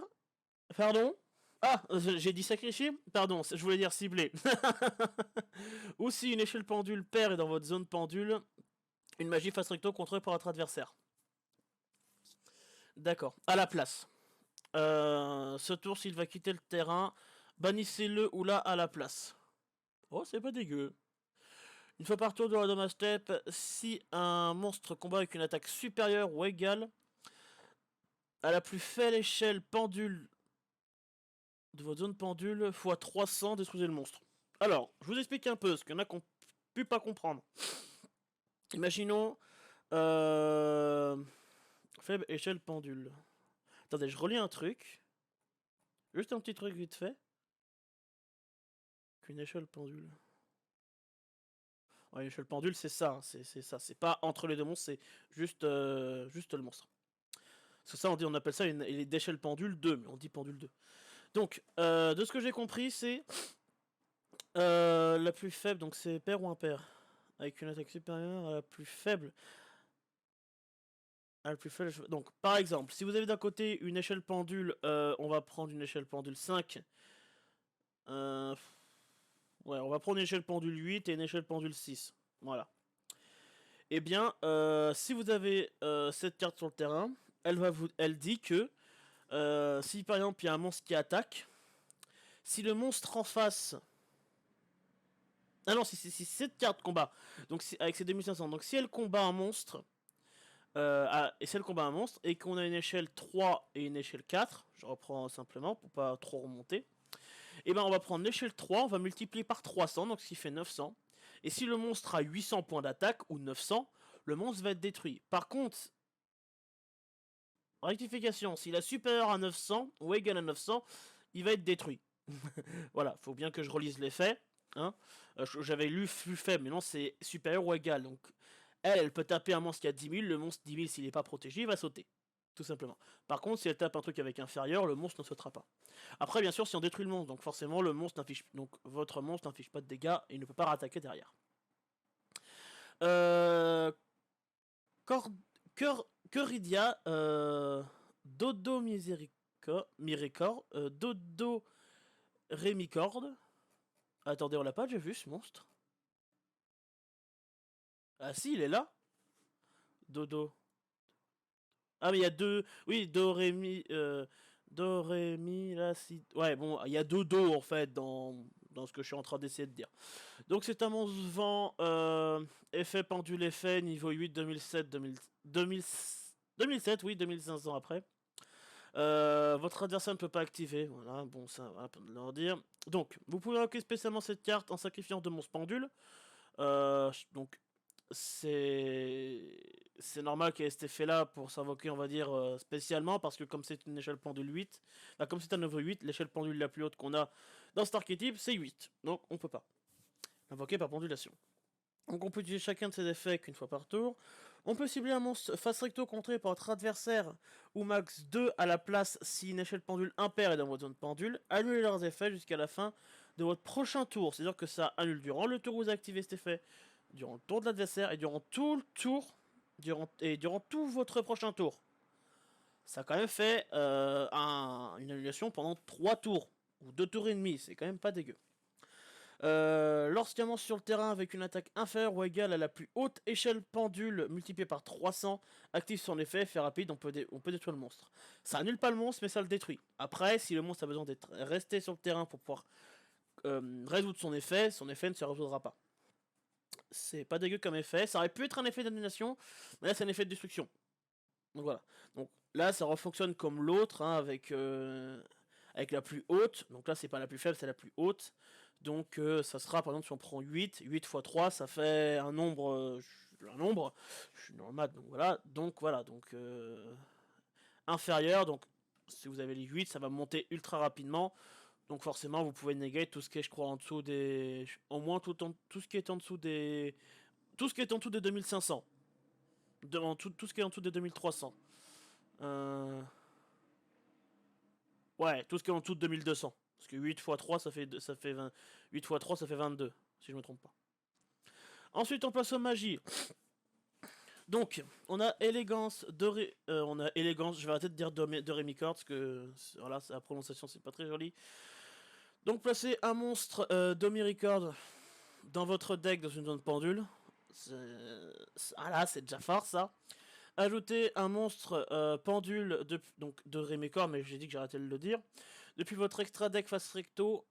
Pardon? Ah, j'ai dit sacrifier? Pardon, je voulais dire ciblé. Ou si une échelle pendule paire est dans votre zone pendule, une magie face recto contrôlée par votre adversaire. D'accord. À la place. Ce tour, s'il va quitter le terrain, bannissez-le ou là à la place. Oh, c'est pas dégueu. Une fois par tour de la dommage step, si un monstre combat avec une attaque supérieure ou égale à la plus faible échelle pendule de votre zone pendule x 300, détruisez le monstre. Alors, je vous explique un peu, ce qu'il y en a qui ont pu pas comprendre. Imaginons faible échelle pendule. Attendez, je relis un truc. Juste un petit truc vite fait. Qu'une échelle pendule. Ouais, l'échelle pendule, c'est ça. Hein, c'est ça. C'est pas entre les deux monstres, c'est juste le monstre. Parce que ça, on appelle ça une échelle pendule 2, mais on dit pendule 2. Donc, de ce que j'ai compris, c'est la plus faible, donc c'est pair ou impair. Avec une attaque supérieure à la plus faible. À la plus faible. Donc, par exemple, si vous avez d'un côté une échelle pendule, on va prendre une échelle pendule 5. Ouais, on va prendre une échelle pendule 8 et une échelle pendule 6. Voilà. Eh bien, si vous avez cette carte sur le terrain, elle dit que si par exemple il y a un monstre qui attaque, si le monstre en face... Ah non, si cette carte combat, donc avec ses 2500, donc si elle combat un monstre, et si elle combat un monstre, et qu'on a une échelle 3 et une échelle 4, je reprends simplement pour pas trop remonter, et ben on va prendre l'échelle 3, on va multiplier par 300, donc ce qui fait 900. Et si le monstre a 800 points d'attaque, ou 900, le monstre va être détruit. Par contre, rectification, s'il est supérieur à 900, ou égal à 900, il va être détruit. Voilà, faut bien que je relise les faits. Hein. J'avais lu plus faible, mais non, c'est supérieur ou égal. Donc, elle peut taper un monstre qui a 10 000, le monstre 10 000, s'il n'est pas protégé, il va sauter. Tout simplement. Par contre, si elle tape un truc avec inférieur, le monstre ne sautera pas. Après, bien sûr, si on détruit le monstre, donc forcément, votre monstre n'inflige pas de dégâts et il ne peut pas rattaquer derrière. Coridia, Dodo Miricor, Dodo Rémicorde. Attendez, on l'a pas déjà vu ce monstre? Ah si, il est là. Dodo. Ah mais il y a deux... Oui, Do, Ré, Mi... Do, Ré, Mi, La, Si... Ouais, bon, il y a deux Do en fait dans ce que je suis en train d'essayer de dire. Donc c'est un monstre vent, effet pendule effet, niveau 8, 2007, 2007, oui, 2500 après. Votre adversaire ne peut pas activer, voilà, bon ça va pas de leur dire. Donc, vous pouvez invoquer spécialement cette carte en sacrifiant deux monstres pendules. Donc, c'est normal qu'il y ait cet effet là pour s'invoquer, on va dire, spécialement, parce que comme c'est une échelle pendule 8, bah, comme c'est un niveau 8, l'échelle pendule la plus haute qu'on a dans cet archétype, c'est 8. Donc, on peut pas invoquer par pendulation. Donc, on peut utiliser chacun de ces effets qu'une fois par tour. On peut cibler un monstre face recto contré par votre adversaire ou max 2 à la place si une échelle pendule impair est dans votre zone pendule. Annulez leurs effets jusqu'à la fin de votre prochain tour. C'est-à-dire que ça annule durant le tour où vous activez cet effet, durant le tour de l'adversaire et durant tout le tour, durant tout votre prochain tour. Ça a quand même fait une annulation pendant 3 tours, ou 2 tours et demi, c'est quand même pas dégueu. Lorsqu'un monstre sur le terrain avec une attaque inférieure ou égale à la plus haute échelle pendule multipliée par 300 active son effet, fait rapide, on peut détruire le monstre. Ça annule pas le monstre, mais ça le détruit. Après, si le monstre a besoin d'être resté sur le terrain pour pouvoir résoudre son effet ne se résoudra pas. C'est pas dégueu comme effet, ça aurait pu être un effet d'annulation, mais là c'est un effet de destruction. Donc voilà. Donc là ça refonctionne comme l'autre, hein, avec la plus haute. Donc là c'est pas la plus faible, c'est la plus haute. Donc ça sera, par exemple, si on prend 8 x 3, ça fait un nombre. Je suis dans le maths, donc voilà. Donc inférieur. Donc si vous avez les 8, ça va monter ultra rapidement. Donc forcément vous pouvez négager tout ce qui est, je crois, en dessous des. Au moins tout ce qui est en dessous des. Tout ce qui est en dessous des 2500. Tout ce qui est en dessous des 2300. Ouais, tout ce qui est en dessous de 2200. Parce que 8 x 3, ça fait 20. 8 x 3, ça fait 22, si je me trompe pas. Ensuite, on passe aux magies. Donc, on a élégance, je vais arrêter de dire de Rémicord, parce que voilà, la prononciation, c'est pas très joli. Donc, placez un monstre Record dans votre deck dans une zone pendule. Voilà, c'est déjà fort, ça. Ajoutez un monstre pendule de Rémicord, mais j'ai dit que j'arrêtais de le dire. Depuis votre extra deck face recto.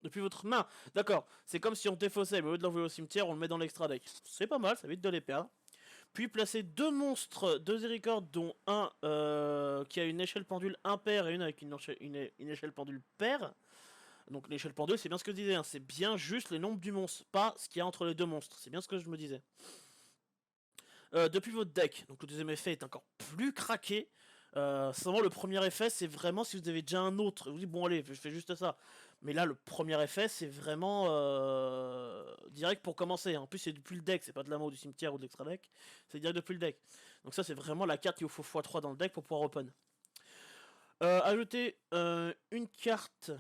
Depuis votre main. D'accord. C'est comme si on défaussait, mais au lieu de l'envoyer au cimetière, on le met dans l'extra deck. C'est pas mal, ça évite de les perdre. Puis placez deux monstres de Zericord, dont un qui a une échelle pendule impair et une avec une échelle pendule paire. Donc l'échelle pendule, c'est bien ce que je disais, hein. C'est bien juste les nombres du monstre, pas ce qu'il y a entre les deux monstres. C'est bien ce que je me disais. Depuis votre deck, donc le deuxième effet est encore plus craqué. Seulement le premier effet, c'est vraiment si vous avez déjà un autre. Vous dites bon allez, je fais juste ça. Mais là, le premier effet, c'est vraiment direct pour commencer. En plus, c'est depuis le deck, c'est pas de l'amour du cimetière ou de l'extra deck, c'est direct depuis le deck. Donc ça, c'est vraiment la carte qu'il vous faut x3 dans le deck pour pouvoir open. Ajoutez une carte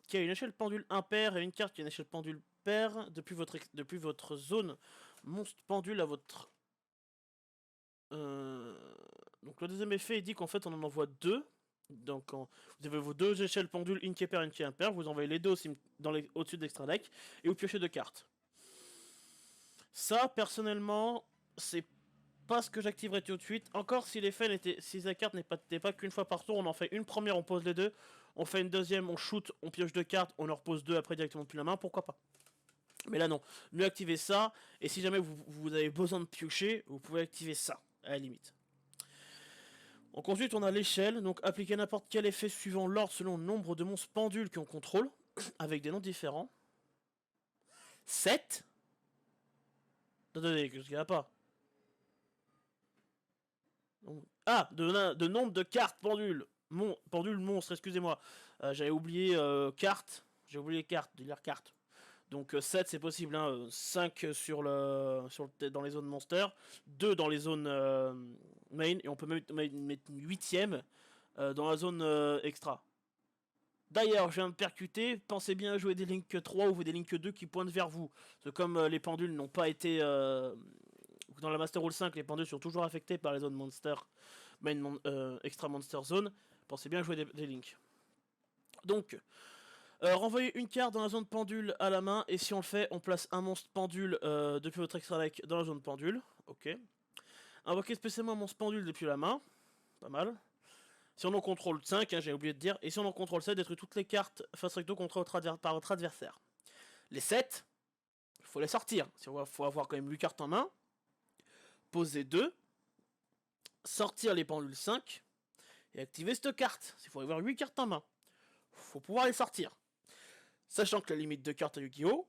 qui a une échelle pendule impair et une carte qui a une échelle pendule paire depuis votre zone monstre pendule à votre. Donc le deuxième effet, il dit qu'en fait on en envoie deux. Donc quand vous avez vos deux échelles pendules, une qui est paire, une qui est impair, vous envoyez les deux au-dessus de l'extra deck et vous piochez deux cartes. Ça, personnellement, c'est pas ce que j'activerais tout de suite. Encore si l'effet n'était, si la carte n'était pas qu'une fois par tour, on en fait une première, on pose les deux, on fait une deuxième, on shoot, on pioche deux cartes, on en repose deux après directement depuis la main, pourquoi pas. Mais là non, mieux activer ça, et si jamais vous avez besoin de piocher, vous pouvez activer ça, à la limite. Donc ensuite on a l'échelle, donc appliquer n'importe quel effet suivant l'ordre selon le nombre de monstres pendules qu'on contrôle, avec des noms différents. 7. Attendez, qu'est-ce qu'il n'y a pas? Ah, de nombre de cartes pendules. Pendule monstre, excusez-moi. J'avais oublié cartes. J'ai oublié cartes, de lire cartes. Donc 7 c'est possible, hein. 5 dans les zones monster, 2 dans les zones main, et on peut mettre une 8ème dans la zone extra. D'ailleurs, je viens de percuter, pensez bien à jouer des Link 3 ou des Link 2 qui pointent vers vous. Parce que comme les pendules n'ont pas été. Dans la Master Rule 5, les pendules sont toujours affectés par les zones monster, main extra monster zone. Pensez bien à jouer des Link. Donc. Renvoyez une carte dans la zone pendule à la main, et si on le fait, on place un monstre pendule depuis votre extra deck dans la zone pendule. Ok. Invoquez spécialement un monstre pendule depuis la main. Pas mal. Si on en contrôle 5, hein, j'ai oublié de dire. Et si on en contrôle 7, détruit toutes les cartes face recto par votre adversaire. Les 7, il faut les sortir. Il faut avoir quand même 8 cartes en main. Poser 2. Sortir les pendules 5. Et activer cette carte. Il faut avoir 8 cartes en main. Il faut pouvoir les sortir. Sachant que la limite de cartes à Yu-Gi-Oh!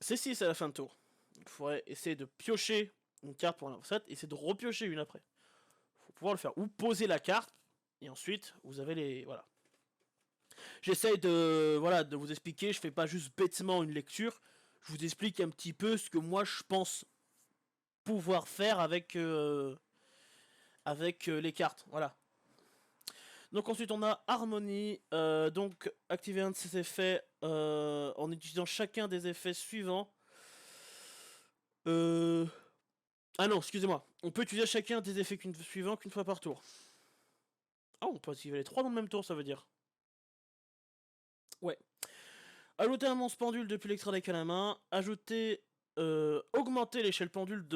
C'est 6 à la fin de tour. Il faudrait essayer de piocher une carte pour un 7 et essayer de repiocher une après. Il faut pouvoir le faire. Ou poser la carte, et ensuite, vous avez les. Voilà. J'essaye de vous expliquer, je fais pas juste bêtement une lecture, je vous explique un petit peu ce que moi je pense pouvoir faire avec les cartes. Voilà. Donc ensuite on a Harmonie, donc activer un de ces effets en utilisant chacun des effets suivants. Ah non, excusez-moi. On peut utiliser chacun des effets suivants qu'une fois par tour. Ah, on peut activer les 3 dans le même tour, ça veut dire. Ouais. Ajouter un monstre pendule depuis l'extra deck à la main. Ajouter... augmenter l'échelle pendule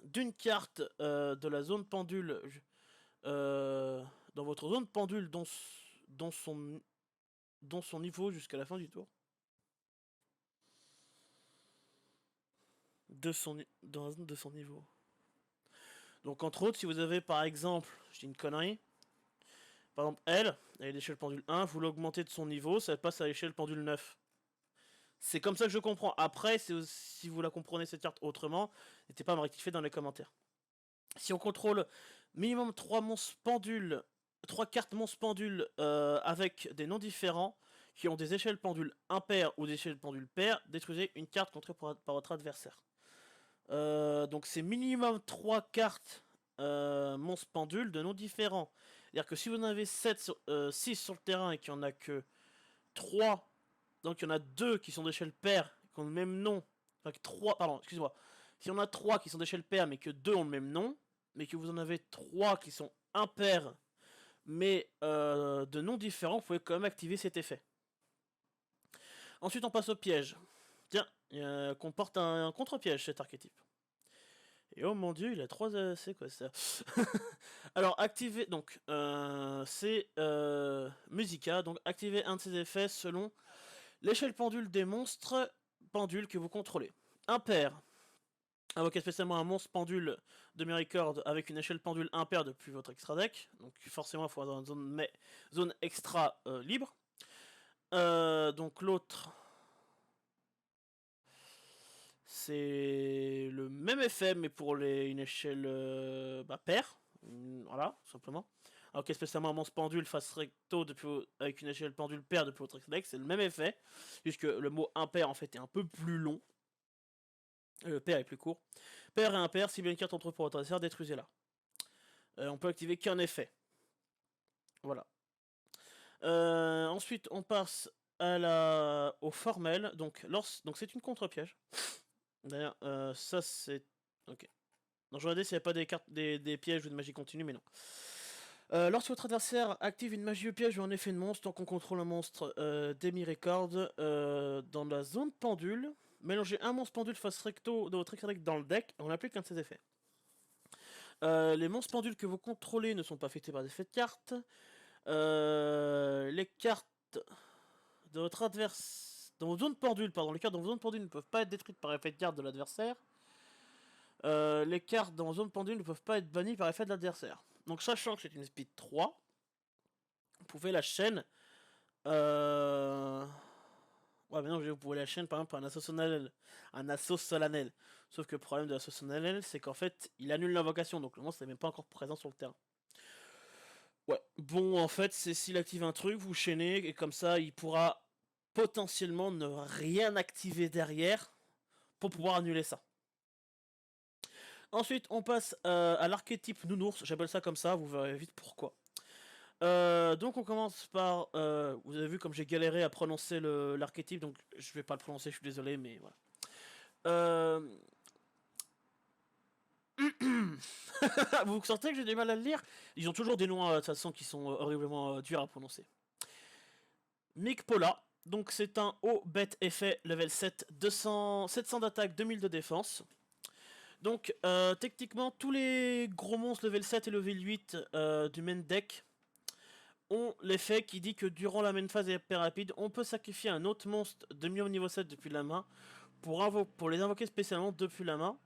d'une carte de la zone pendule dans votre zone pendule dans son niveau jusqu'à la fin du tour. Dans la zone de son niveau. Donc entre autres, si vous avez par exemple, je dis une connerie, par exemple elle a l'échelle pendule 1, vous l'augmentez de son niveau, ça passe à l'échelle pendule 9. C'est comme ça que je comprends. Après, si vous la comprenez cette carte autrement, n'hésitez pas à me rectifier dans les commentaires. Si on contrôle minimum 3 monstres pendules, 3 cartes monstres pendules avec des noms différents, qui ont des échelles pendules impaires ou des échelles pendules paires, détruisez une carte contrôlée par votre adversaire. Donc c'est minimum 3 cartes monstres pendules de noms différents. C'est-à-dire que si vous en avez 6 sur le terrain et qu'il n'y en a que 3, donc il y en a 2 qui sont d'échelle paire, qui ont le même nom. Enfin, 3, pardon, excusez-moi. Si on a 3 qui sont d'échelle paire mais que 2 ont le même nom, mais que vous en avez 3 qui sont impairs mais de noms différents, vous pouvez quand même activer cet effet. Ensuite on passe au piège. Tiens, comporte un contre-piège cet archétype. Et oh mon dieu, il a 3... c'est quoi ça? Alors, activer... Donc, c'est Musica. Donc, activer un de ses effets selon l'échelle pendule des monstres pendules que vous contrôlez. Impair. Invoquez spécialement un monstre pendule de Miricorde avec une échelle pendule impair depuis votre extra deck. Donc, forcément, il faut avoir une zone extra libre. Donc, l'autre... C'est le même effet, mais pour une échelle paire. Voilà, simplement. Alors spécialement un monstre pendule face recto avec une échelle pendule paire depuis votre deck, c'est le même effet. Puisque le mot impair en fait est un peu plus long. Le pair est plus court. Pair et impair, si bien une carte entre pour votre adversaire, détruisez-la. On peut activer qu'un effet. Voilà. Ensuite, on passe au formel. Donc c'est une contre-piège. D'ailleurs, ça c'est... Ok. Donc je regardais s'il n'y a pas des cartes, des pièges ou de magie continue, mais non. Lorsque votre adversaire active une magie au piège ou un effet de monstre, tant qu'on contrôle un monstre demi-record dans la zone pendule, mélangez un monstre pendule face recto de votre extra deck dans le deck, on applique un de ses effets. Les monstres pendules que vous contrôlez ne sont pas affectés par des effets de cartes. Les cartes de votre adversaire... Dans vos zones pendules, pardon, les cartes dans vos zones pendules ne peuvent pas être détruites par effet de carte de l'adversaire. Les cartes dans zone pendule ne peuvent pas être bannies par effet de l'adversaire. Donc sachant que c'est une speed 3, vous pouvez la chaîne... Ouais mais non, vous pouvez la chaîne par exemple par un assaut solennel. Un assaut solennel. Sauf que le problème de l'assaut solennel, c'est qu'en fait, il annule l'invocation, donc le monstre n'est même pas encore présent sur le terrain. Ouais, bon en fait, c'est s'il active un truc, vous chaînez, et comme ça, il pourra potentiellement ne rien activer derrière pour pouvoir annuler ça. Ensuite, on passe à l'archétype nounours, j'appelle ça comme ça, vous verrez vite pourquoi. Donc on commence par... vous avez vu comme j'ai galéré à prononcer l'archétype, donc je vais pas le prononcer, je suis désolé, mais voilà. Vous sentez que j'ai du mal à le lire? Ils ont toujours des noms de toute façon qui sont horriblement durs à prononcer. Mikpola, donc c'est un haut bête effet level 7, 700 d'attaque, 2000 de défense. Donc techniquement tous les gros monstres level 7 et level 8 du main deck ont l'effet qui dit que durant la main phase hyper rapide, on peut sacrifier un autre monstre de minimum niveau 7 depuis la main pour les invoquer spécialement depuis la main.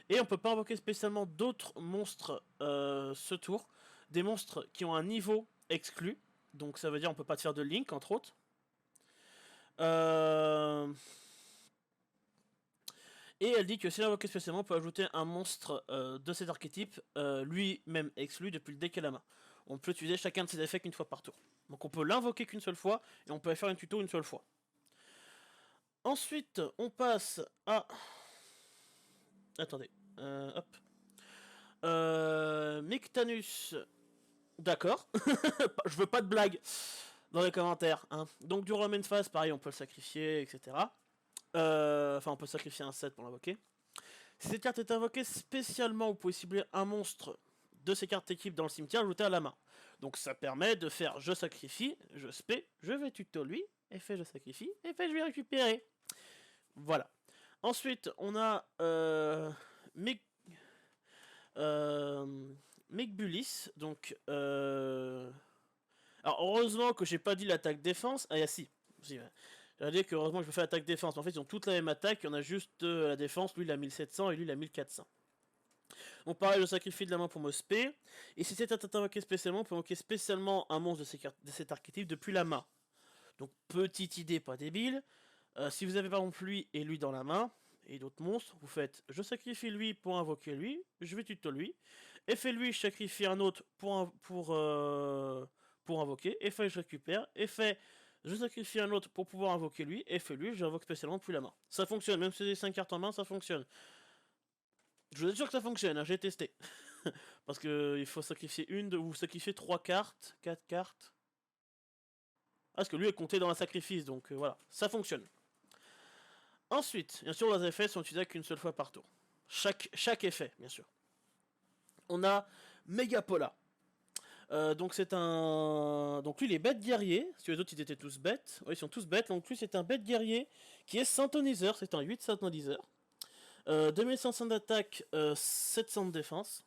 Et on peut pas invoquer spécialement d'autres monstres ce tour. Des monstres qui ont un niveau exclu. Donc ça veut dire on peut pas te faire de link entre autres. Et elle dit que si l'invoqué spécialement, on peut ajouter un monstre de cet archétype, lui-même exclu depuis le deck à la main. On peut utiliser chacun de ces effets qu'une fois par tour. Donc on peut l'invoquer qu'une seule fois, et on peut faire une tuto une seule fois. Ensuite, on passe à... Attendez, hop. Mictanus. D'accord. Je veux pas de blague dans les commentaires. Hein. Donc du Roman phase, pareil, on peut le sacrifier, etc. Enfin, on peut sacrifier un set pour l'invoquer. Si cette carte est invoquée spécialement, vous pouvez cibler un monstre de ces cartes équipe dans le cimetière ajouté à la main. Donc ça permet de faire je sacrifie, je spé, je vais tuto lui, effet je sacrifie, effet je vais récupérer. Voilà. Ensuite, on a Megbulis. Donc, alors heureusement que j'ai pas dit l'attaque défense. Ah, si. J'allais dire que heureusement que je fais attaque défense. En fait, ils ont toutes la même attaque. Il y en a juste la défense. Lui, il a 1700 et lui, il a 1400. Donc, pareil, je sacrifie de la main pour me spé. Et si c'est invoqué spécialement, on peut invoquer spécialement un monstre de cet archétype depuis la main. Donc, petite idée pas débile. Si vous avez par exemple lui et lui dans la main, et d'autres monstres, vous faites je sacrifie lui pour invoquer lui, je vais tuto lui. Effet lui, je sacrifie un autre pour invoquer. Effet, je récupère. Effet, je sacrifie un autre pour pouvoir invoquer lui. Effet lui, j'invoque spécialement depuis la main. Ça fonctionne, même si j'ai 5 cartes en main, ça fonctionne. Je vous assure que ça fonctionne, hein, j'ai testé. Parce que il faut sacrifier vous sacrifiez 3 cartes, 4 cartes. Ah, parce que lui est compté dans un sacrifice, donc voilà, ça fonctionne. Ensuite, bien sûr, les effets sont utilisés qu'une seule fois par tour. Chaque effet, bien sûr. On a Megapola. Donc c'est un... Donc lui il est bête guerrier, parce que les autres ils étaient tous bêtes. Oui, ils sont tous bêtes, donc lui c'est un bête guerrier qui est synthoniseur, c'est un 8 synthoniseur. 2500 d'attaque, 700 de défense.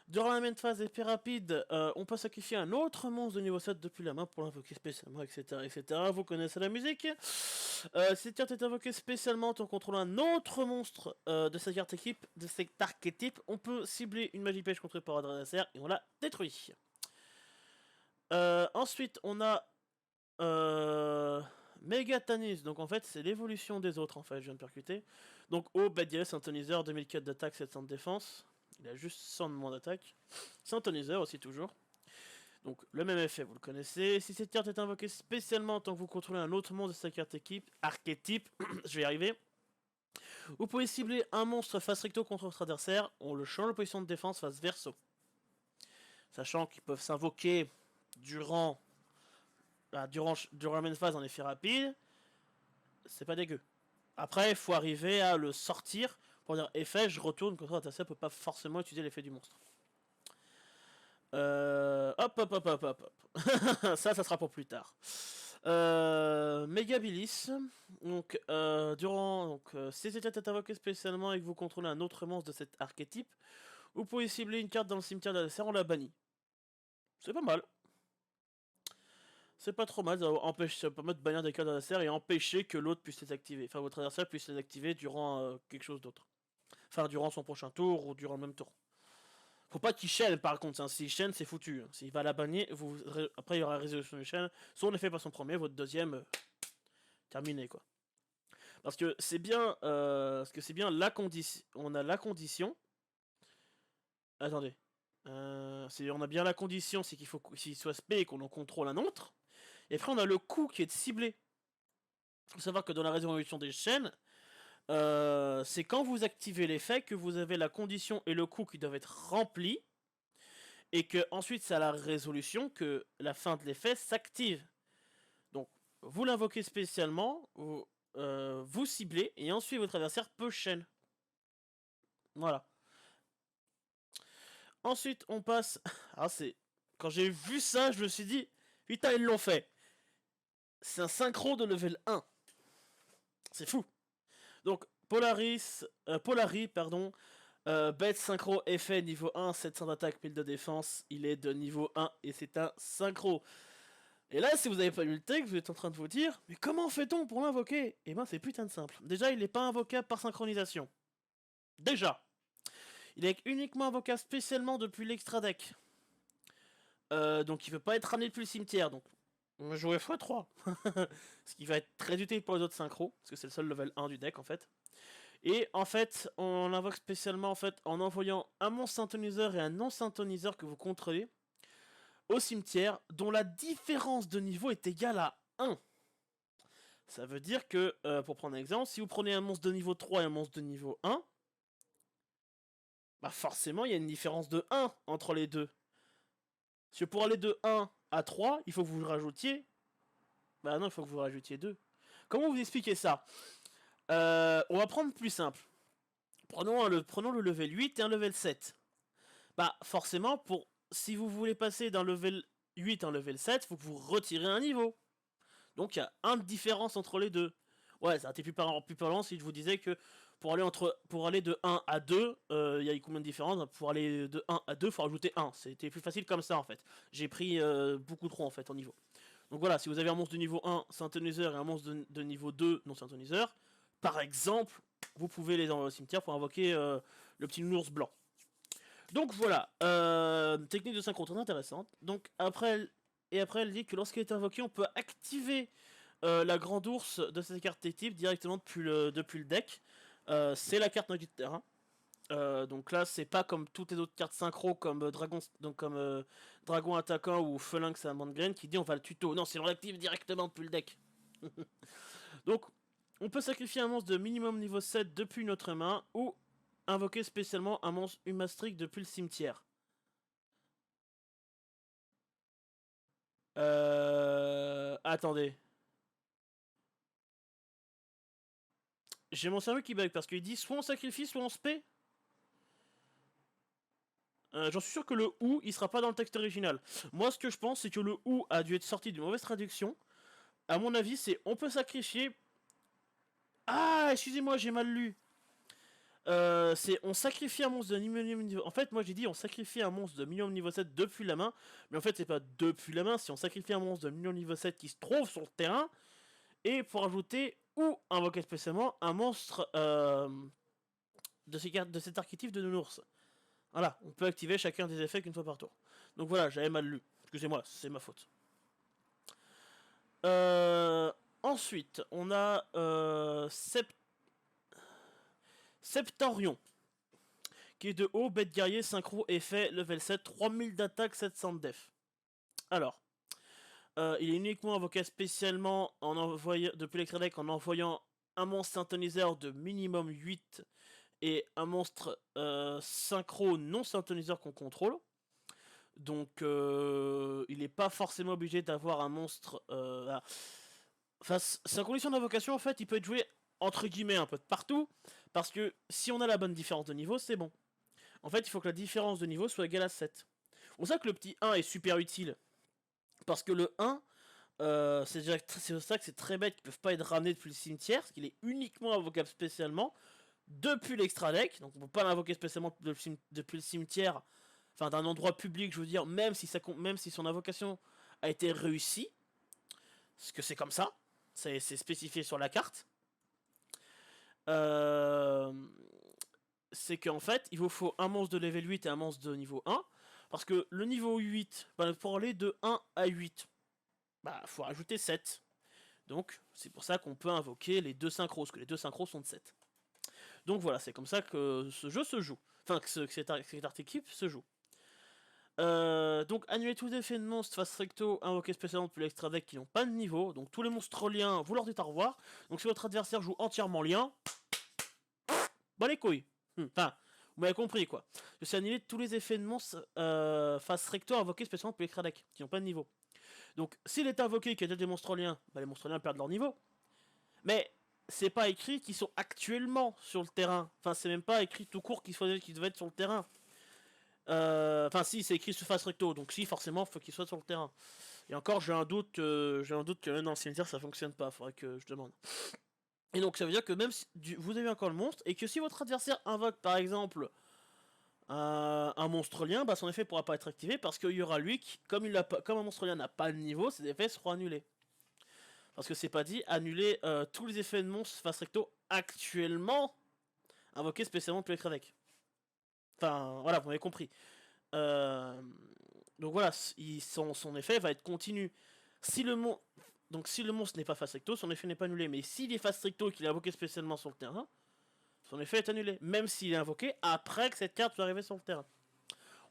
Durant la même phase épée rapide, on peut sacrifier un autre monstre de niveau 7 depuis la main pour l'invoquer spécialement, etc., etc. Vous connaissez la musique. Cette carte est invoquée spécialement en contrôlant un autre monstre de cette carte équipe, de cet archétype. On peut cibler une magie pêche contrée par adversaire et on la détruit. Ensuite, on a Megatanis. Donc en fait, c'est l'évolution des autres. En fait, je viens de percuter. Donc au Badier, Synthoniseur, 2004 d'attaque, 700 de défense. Il a juste 100 de moins d'attaque. Synthoniseur aussi toujours. Donc le même effet, vous le connaissez. Si cette carte est invoquée spécialement tant que vous contrôlez un autre monstre de sa carte équipe, archétype, je vais y arriver. Vous pouvez cibler un monstre face recto contre votre adversaire, on le change de position de défense face verso. Sachant qu'ils peuvent s'invoquer durant la même phase en effet rapide, c'est pas dégueu. Après, il faut arriver à le sortir pour dire effet, je retourne, comme ça l'adversaire peut pas forcément utiliser l'effet du monstre. Hop. ça sera pour plus tard. Megabilis. Donc, si cette tête est invoquée spécialement et que vous contrôlez un autre monstre de cet archétype, vous pouvez cibler une carte dans le cimetière de l'adversaire, on la bannit. C'est pas mal. C'est pas trop mal, ça permet de bannir des cartes de l'adversaire et empêcher que l'autre puisse les activer. Enfin, votre adversaire puisse les activer durant quelque chose d'autre. Enfin, durant son prochain tour ou durant le même tour. Faut pas qu'il chaîne par contre, hein. S'il chaîne c'est foutu. S'il va la bannir, après il y aura résolution de chaîne. Soit on est fait par son premier, votre deuxième, terminé quoi. Parce que c'est bien, la condition. On a la condition. Attendez. On a bien la condition, c'est qu'il faut qu'il soit spé et qu'on en contrôle un autre. Et après on a le coup qui est de cibler. Il faut savoir que dans la résolution des chaînes, c'est quand vous activez l'effet que vous avez la condition et le coup qui doivent être remplis. Et que ensuite c'est à la résolution que la fin de l'effet s'active. Donc vous l'invoquez spécialement, vous ciblez et ensuite votre adversaire peut chaîne. Voilà. Ensuite on passe. Ah c'est. Quand j'ai vu ça, je me suis dit, putain ils l'ont fait. C'est un synchro de level 1. C'est fou. Donc Polari, pardon. Bête synchro effet niveau 1, 700 d'attaque, 1000 de défense, il est de niveau 1 et c'est un synchro. Et là, si vous avez pas lu le texte, vous êtes en train de vous dire, mais comment fait-on pour l'invoquer? Eh ben c'est putain de simple. Déjà, il n'est pas invocable par synchronisation. Déjà. Il est uniquement invocable spécialement depuis l'extra deck. Donc il ne peut pas être ramené depuis le cimetière. Donc on va jouer x3. Ce qui va être très utile pour les autres synchros, parce que c'est le seul level 1 du deck en fait. Et en fait, on l'invoque spécialement en fait en envoyant un monstre synthoniseur et un non synthoniseur que vous contrôlez au cimetière, dont la différence de niveau est égale à 1. Ça veut dire que, pour prendre un exemple, si vous prenez un monstre de niveau 3 et un monstre de niveau 1, bah forcément il y a une différence de 1 entre les deux. Parce que pour aller de 1 à 3, il faut que vous rajoutiez... Bah non, il faut que vous rajoutiez 2. Comment vous expliquer ça? On va prendre plus simple. Prenons le level 8 et un level 7. Bah forcément, si vous voulez passer d'un level 8 à un level 7, faut que vous retirez un niveau. Donc il y a une différence entre les deux. Ouais, ça aurait été plus parlant si je vous disais que pour aller de 1 à 2, il y a combien de différences? Pour aller de 1 à 2, il faut rajouter 1. C'était plus facile comme ça en fait. J'ai pris beaucoup trop en fait en niveau. Donc voilà, si vous avez un monstre de niveau 1 synthoniseur et un monstre de niveau 2 non synthoniseur, par exemple, vous pouvez les envoyer au cimetière pour invoquer le petit nounours blanc. Donc voilà, technique de synchro très intéressante. Donc après elle dit que lorsqu'elle est invoquée, on peut activer la grande ours de cette carte type directement depuis le deck. C'est la carte magie de terrain. Donc là, c'est pas comme toutes les autres cartes synchro comme Dragon attaquant ou Phalanx à Mangrain qui dit on va le tuto. Non, c'est on l'active directement depuis le deck. Donc, on peut sacrifier un monstre de minimum niveau 7 depuis notre main ou invoquer spécialement un monstre humastrique depuis le cimetière. Attendez. J'ai mon cerveau qui bug parce qu'il dit soit on sacrifie, soit on spé. J'en suis sûr que le ou il sera pas dans le texte original. Moi, ce que je pense, c'est que le ou a dû être sorti d'une mauvaise traduction. À mon avis, c'est on peut sacrifier. Ah, excusez-moi, j'ai mal lu. C'est on sacrifie un monstre de minimum niveau. En fait, moi j'ai dit on sacrifie un monstre de minimum niveau 7 depuis la main. Mais en fait, c'est pas depuis la main, c'est on sacrifie un monstre de minimum niveau 7 qui se trouve sur le terrain. Et pour ajouter ou invoquer spécialement un monstre de cet archétype de nounours. Voilà, on peut activer chacun des effets qu'une fois par tour. Donc voilà, j'avais mal lu. Excusez-moi, c'est ma faute. Ensuite, on a Septarion, qui est de haut, bête guerrier, synchro, effet, level 7, 3000 d'attaque, 700 de def. Alors, il est uniquement invoqué spécialement depuis l'extra deck en envoyant un monstre synthoniseur de minimum 8 et un monstre synchro non synthoniseur qu'on contrôle. Donc il n'est pas forcément obligé d'avoir un monstre... Enfin, sa condition d'invocation, en fait, il peut être joué entre guillemets un peu de partout, parce que si on a la bonne différence de niveau, c'est bon. En fait, il faut que la différence de niveau soit égale à 7. C'est pour ça que le petit 1 est super utile, parce que le 1, c'est ça que c'est très bête qu'ils peuvent pas être ramenés depuis le cimetière, parce qu'il est uniquement invocable spécialement depuis l'extra deck, donc on peut pas l'invoquer spécialement depuis le cimetière, enfin d'un endroit public, je veux dire, même si son invocation a été réussie, parce que c'est comme ça, c'est spécifié sur la carte. C'est qu'en fait, il vous faut un monstre de level 8 et un monstre de niveau 1, parce que le niveau 8, pour aller de 1 à 8, bah faut rajouter 7. Donc c'est pour ça qu'on peut invoquer les deux synchros, parce que les deux synchros sont de 7. Donc voilà, c'est comme ça que ce jeu se joue. Enfin, que cette archétype se joue. Donc annuler tous les effets de monstres face recto invoqués spécialement depuis l'extra deck qui n'ont pas de niveau. Donc tous les monstres liens, vous leur dites au revoir. Donc si votre adversaire joue entièrement lien, bah les couilles. Enfin, vous m'avez compris quoi. C'est annuler tous les effets de monstres face recto invoqués spécialement depuis l'extra deck qui n'ont pas de niveau. Donc s'il est invoqué et qu'il y a déjà des monstres liens, bah les monstres liens perdent leur niveau. Mais c'est pas écrit qu'ils sont actuellement sur le terrain. Enfin, c'est même pas écrit tout court qu'ils devaient être sur le terrain. Enfin, si, c'est écrit surface recto, donc si, forcément, faut qu'ils soient sur le terrain. Et encore, j'ai un doute que même dans le cimetière, ça fonctionne pas. Faudrait que je demande. Et donc, ça veut dire que même si vous avez encore le monstre, et que si votre adversaire invoque, par exemple, un monstre lien, bah son effet pourra pas être activé parce qu'il y aura lui qui, comme un monstre lien n'a pas de niveau, ses effets seront annulés. Parce que c'est pas dit annuler tous les effets de monstre face recto actuellement invoqués spécialement depuis l'extra deck. Enfin, voilà, vous m'avez compris. Donc voilà, son effet va être continu. Si le monstre n'est pas face recto, son effet n'est pas annulé. Mais s'il est face recto et qu'il est invoqué spécialement sur le terrain, son effet est annulé. Même s'il est invoqué après que cette carte soit arrivée sur le terrain.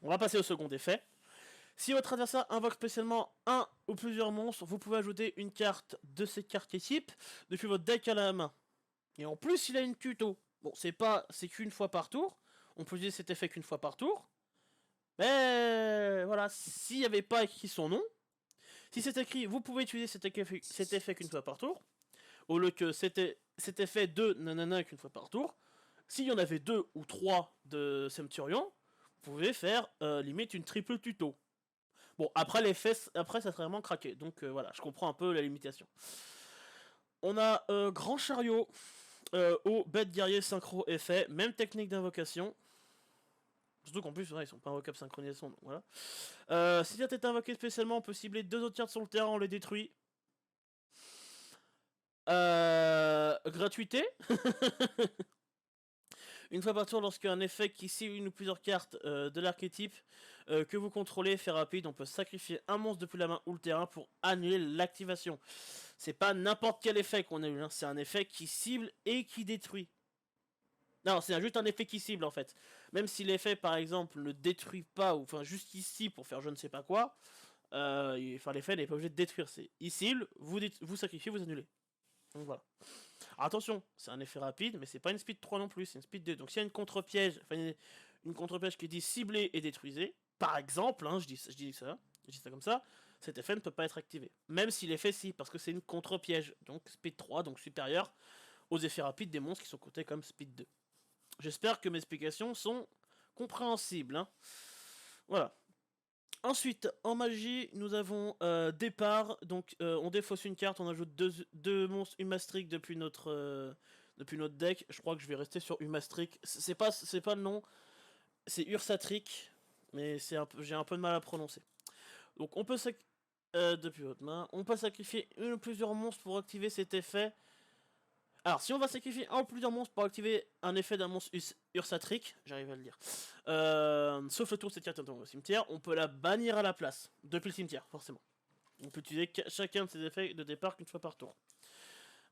On va passer au second effet. Si votre adversaire invoque spécialement un ou plusieurs monstres, vous pouvez ajouter une carte de cette carte type depuis votre deck à la main. Et en plus, il a une tuto. Bon, c'est qu'une fois par tour. On peut utiliser cet effet qu'une fois par tour. Mais voilà, s'il n'y avait pas écrit son nom, si c'est écrit, vous pouvez utiliser cet effet qu'une fois par tour, au lieu que cet effet de nanana qu'une fois par tour, S'il y en avait 2 ou 3 de Centurion, vous pouvez faire limite une triple tuto. Bon, après l'effet, après ça serait vraiment craqué, donc voilà, je comprends un peu la limitation. On a Grand Chariot, au bête guerrier synchro effet, même technique d'invocation. Surtout qu'en plus, ouais, ils sont pas invocables synchronisation, donc voilà. Si la tête est invoquée spécialement, on peut cibler 2 autres cartes sur le terrain, on les détruit. Gratuité. Une fois par tour, lorsqu'un effet qui cible une ou plusieurs cartes de l'archétype que vous contrôlez fait rapide, on peut sacrifier un monstre depuis la main ou le terrain pour annuler l'activation. C'est pas n'importe quel effet qu'on annule, hein. C'est un effet qui cible et qui détruit. Non, c'est juste un effet qui cible en fait. Même si l'effet par exemple ne détruit pas, ou enfin juste ici pour faire je ne sais pas quoi, enfin l'effet n'est pas obligé de détruire. C'est il cible, vous sacrifiez, vous annulez. Donc voilà. Alors, attention, c'est un effet rapide, mais c'est pas une speed 3 non plus, c'est une speed 2. Donc s'il y a une contre-piège, enfin une contre-piège qui dit ciblez et détruisez, par exemple, hein, je dis ça comme ça, cet effet ne peut pas être activé. Même si l'effet si, parce que c'est une contre-piège, donc speed 3, donc supérieur aux effets rapides des monstres qui sont cotés comme speed 2. J'espère que mes explications sont compréhensibles. Hein. Voilà. Ensuite, en magie, nous avons départ. Donc, on défausse une carte, on ajoute deux monstres Humastric depuis notre deck. Je crois que je vais rester sur Humastric. C'est pas le nom, c'est Ursatric, mais j'ai un peu de mal à prononcer. Donc, on peut depuis votre main, on peut sacrifier une ou plusieurs monstres pour activer cet effet. Alors, si on va sacrifier un ou plusieurs monstres pour activer un effet d'un monstre Ursatric, j'arrive à le dire, sauf le tour de cette carte au cimetière, on peut la bannir à la place, depuis le cimetière, forcément. On peut utiliser chacun de ces effets de départ qu'une fois par tour.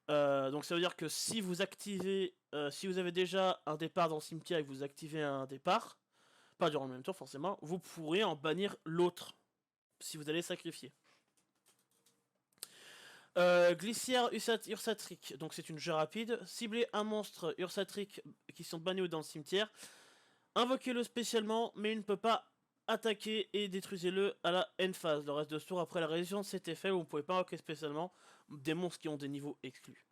Donc ça veut dire que si vous activez, si vous avez déjà un départ dans le cimetière et que vous activez un départ, pas durant le même tour forcément, vous pourrez en bannir l'autre, si vous allez sacrifier. Glissière Ursatric, donc c'est une jeu rapide. Ciblez un monstre Ursatric qui sont bannis dans le cimetière. Invoquez-le spécialement, mais il ne peut pas attaquer et détruisez-le à la end phase. Le reste de ce tour, après la résolution de cet effet, vous ne pouvez pas invoquer spécialement des monstres qui ont des niveaux exclus.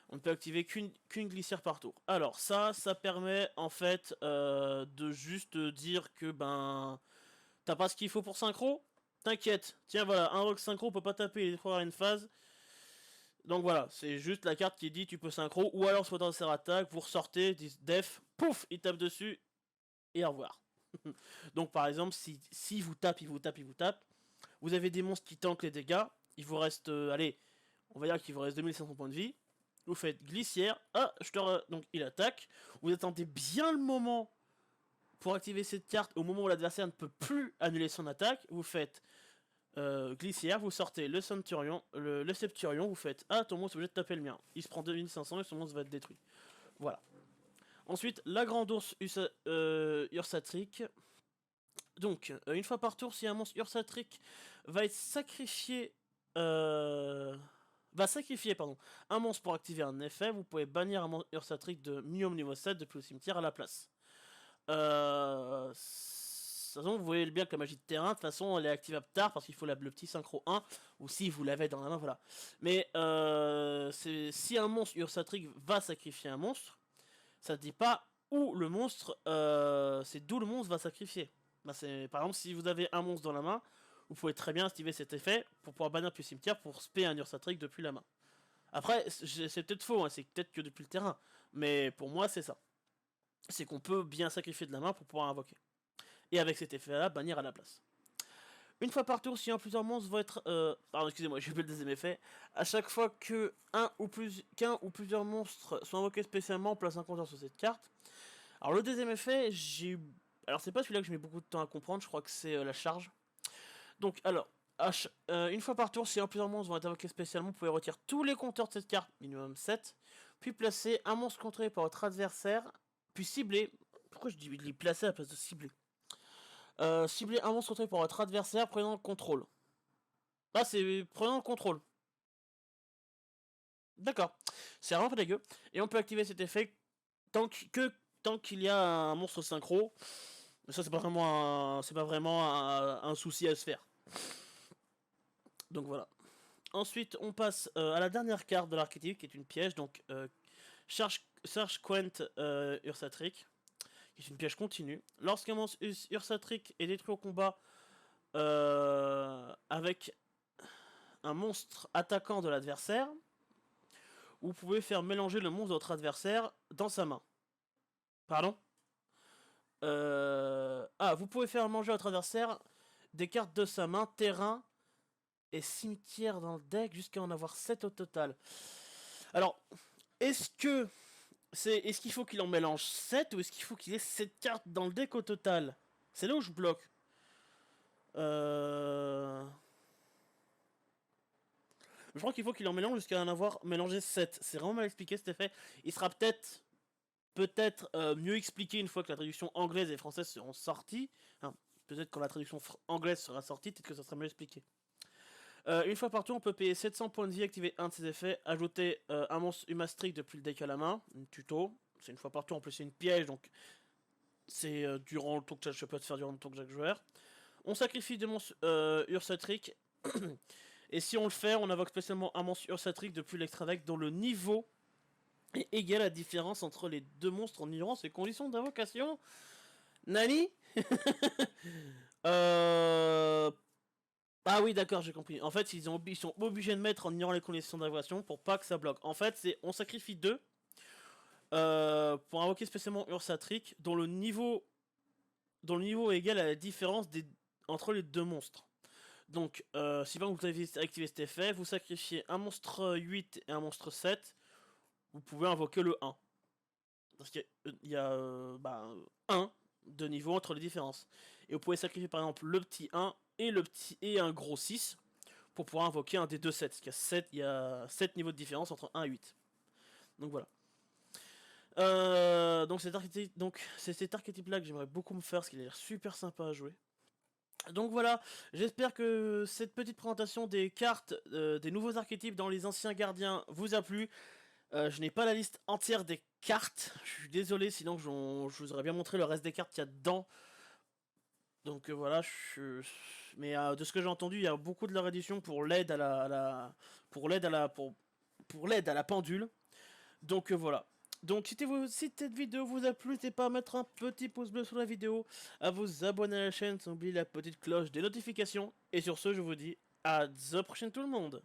On ne peut activer qu'une glissière par tour. Alors ça permet en fait de juste dire que ben t'as pas ce qu'il faut pour synchro. T'inquiète, tiens voilà, un rock synchro peut pas taper et détruire à une phase. Donc voilà, c'est juste la carte qui dit tu peux synchro, ou alors soit dans sa attaque, vous ressortez, def, pouf, il tape dessus, et au revoir. Donc par exemple, si vous tape, il vous tape, vous avez des monstres qui tankent les dégâts, il vous reste, allez, on va dire qu'il vous reste 2500 points de vie, vous faites glissière, donc il attaque, vous attendez bien le moment pour activer cette carte, au moment où l'adversaire ne peut plus annuler son attaque, vous faites glissière, vous sortez le Centurion, le Septurion, vous faites ah ton monstre est obligé de taper le mien, il se prend 2500 et son monstre va être détruit. Voilà. Ensuite, la grande ours Ursatric. Donc, une fois par tour, si un monstre Ursatric va être sacrifié, va sacrifier un monstre pour activer un effet, vous pouvez bannir un monstre Ursatric de minimum niveau 7 depuis le cimetière à la place. De toute façon, vous voyez bien que la magie de terrain, de toute façon, elle est activable tard parce qu'il faut le petit synchro 1, ou si vous l'avez dans la main, voilà. Mais si un monstre Ursatric va sacrifier un monstre, ça ne dit pas où le monstre, c'est d'où le monstre va sacrifier. Bah, par exemple, si vous avez un monstre dans la main, vous pouvez très bien activer cet effet pour pouvoir bannir depuis le cimetière pour spé un Ursatric depuis la main. Après, c'est peut-être faux, hein, c'est peut-être que depuis le terrain, mais pour moi, c'est ça. C'est qu'on peut bien sacrifier de la main pour pouvoir invoquer. Et avec cet effet-là, bannir à la place. Une fois par tour, si un ou plusieurs monstres vont être... pardon, excusez-moi, j'ai oublié le deuxième effet. À chaque fois qu'un ou plusieurs monstres sont invoqués spécialement, on place un compteur sur cette carte. Alors le deuxième effet, alors c'est pas celui-là que je mets beaucoup de temps à comprendre, je crois que c'est la charge. Donc alors, une fois par tour, si un ou plusieurs monstres vont être invoqués spécialement, vous pouvez retirer tous les compteurs de cette carte, minimum 7, puis placer un monstre contrôlé par votre adversaire, puis cibler... Pourquoi je dis placer à la place de cibler? Cibler un monstre contrôlé par votre adversaire prenant le contrôle. Ah, c'est prenant le contrôle. D'accord. C'est vraiment pas dégueu. Et on peut activer cet effet tant qu'il y a un monstre synchro. Mais ça, c'est pas vraiment un souci à se faire. Donc voilà. Ensuite, on passe à la dernière carte de l'archétype qui est une piège. Donc, charge Surge Quent Ursatric, qui est une piège continue. Lorsqu'un monstre Ursatric est détruit au combat avec un monstre attaquant de l'adversaire, vous pouvez faire mélanger le monstre de votre adversaire dans sa main. Pardon? Vous pouvez faire manger à votre adversaire des cartes de sa main, terrain et cimetière dans le deck jusqu'à en avoir 7 au total. Alors, est-ce qu'il faut qu'il en mélange 7 ou est-ce qu'il faut qu'il ait 7 cartes dans le deck au total? C'est là où je bloque. Je crois qu'il faut qu'il en mélange jusqu'à en avoir mélangé 7. C'est vraiment mal expliqué cet effet. Il sera peut-être mieux expliqué une fois que la traduction anglaise et française seront sorties. Enfin, peut-être quand la traduction anglaise sera sortie, peut-être que ça sera mieux expliqué. Une fois par tour, on peut payer 700 points de vie, activer un de ses effets, ajouter un monstre Humastric depuis le deck à la main, une tuto. C'est une fois par tour, en plus c'est une piège, donc c'est durant le tour que je peux te faire durant le tour que chaque joueur. On sacrifie deux monstres Ursatric. Et si on le fait, on invoque spécialement un monstre Ursatric depuis l'extra deck dont le niveau est égal à la différence entre les deux monstres en ignorant ses conditions d'invocation. Nani? Ah oui, d'accord, j'ai compris. En fait, ils sont obligés de mettre en ignorant les conditions d'invocation pour pas que ça bloque. En fait, on sacrifie 2 pour invoquer spécialement Ursatric dont le niveau est égal à la différence entre les deux monstres. Donc, si vous avez activé cet effet, vous sacrifiez un monstre 8 et un monstre 7, vous pouvez invoquer le 1. Parce qu'il y a 1 de niveau entre les différences. Et vous pouvez sacrifier par exemple le petit 1 et un gros 6 pour pouvoir invoquer un des deux 7. Parce qu'il y a 7 niveaux de différence entre 1 et 8. Donc voilà. Donc c'est cet archétype là que j'aimerais beaucoup me faire parce qu'il a l'air super sympa à jouer. Donc voilà, j'espère que cette petite présentation des cartes, des nouveaux archétypes dans les anciens gardiens vous a plu. Je n'ai pas la liste entière des cartes, je suis désolé, sinon je vous aurais bien montré le reste des cartes qu'il y a dedans. Donc voilà, mais de ce que j'ai entendu, il y a beaucoup de leur édition pour l'aide à la pendule. Donc voilà. Donc si cette vidéo vous a plu, n'hésitez pas à mettre un petit pouce bleu sous la vidéo, à vous abonner à la chaîne sans oublier la petite cloche des notifications. Et sur ce, je vous dis à la prochaine tout le monde.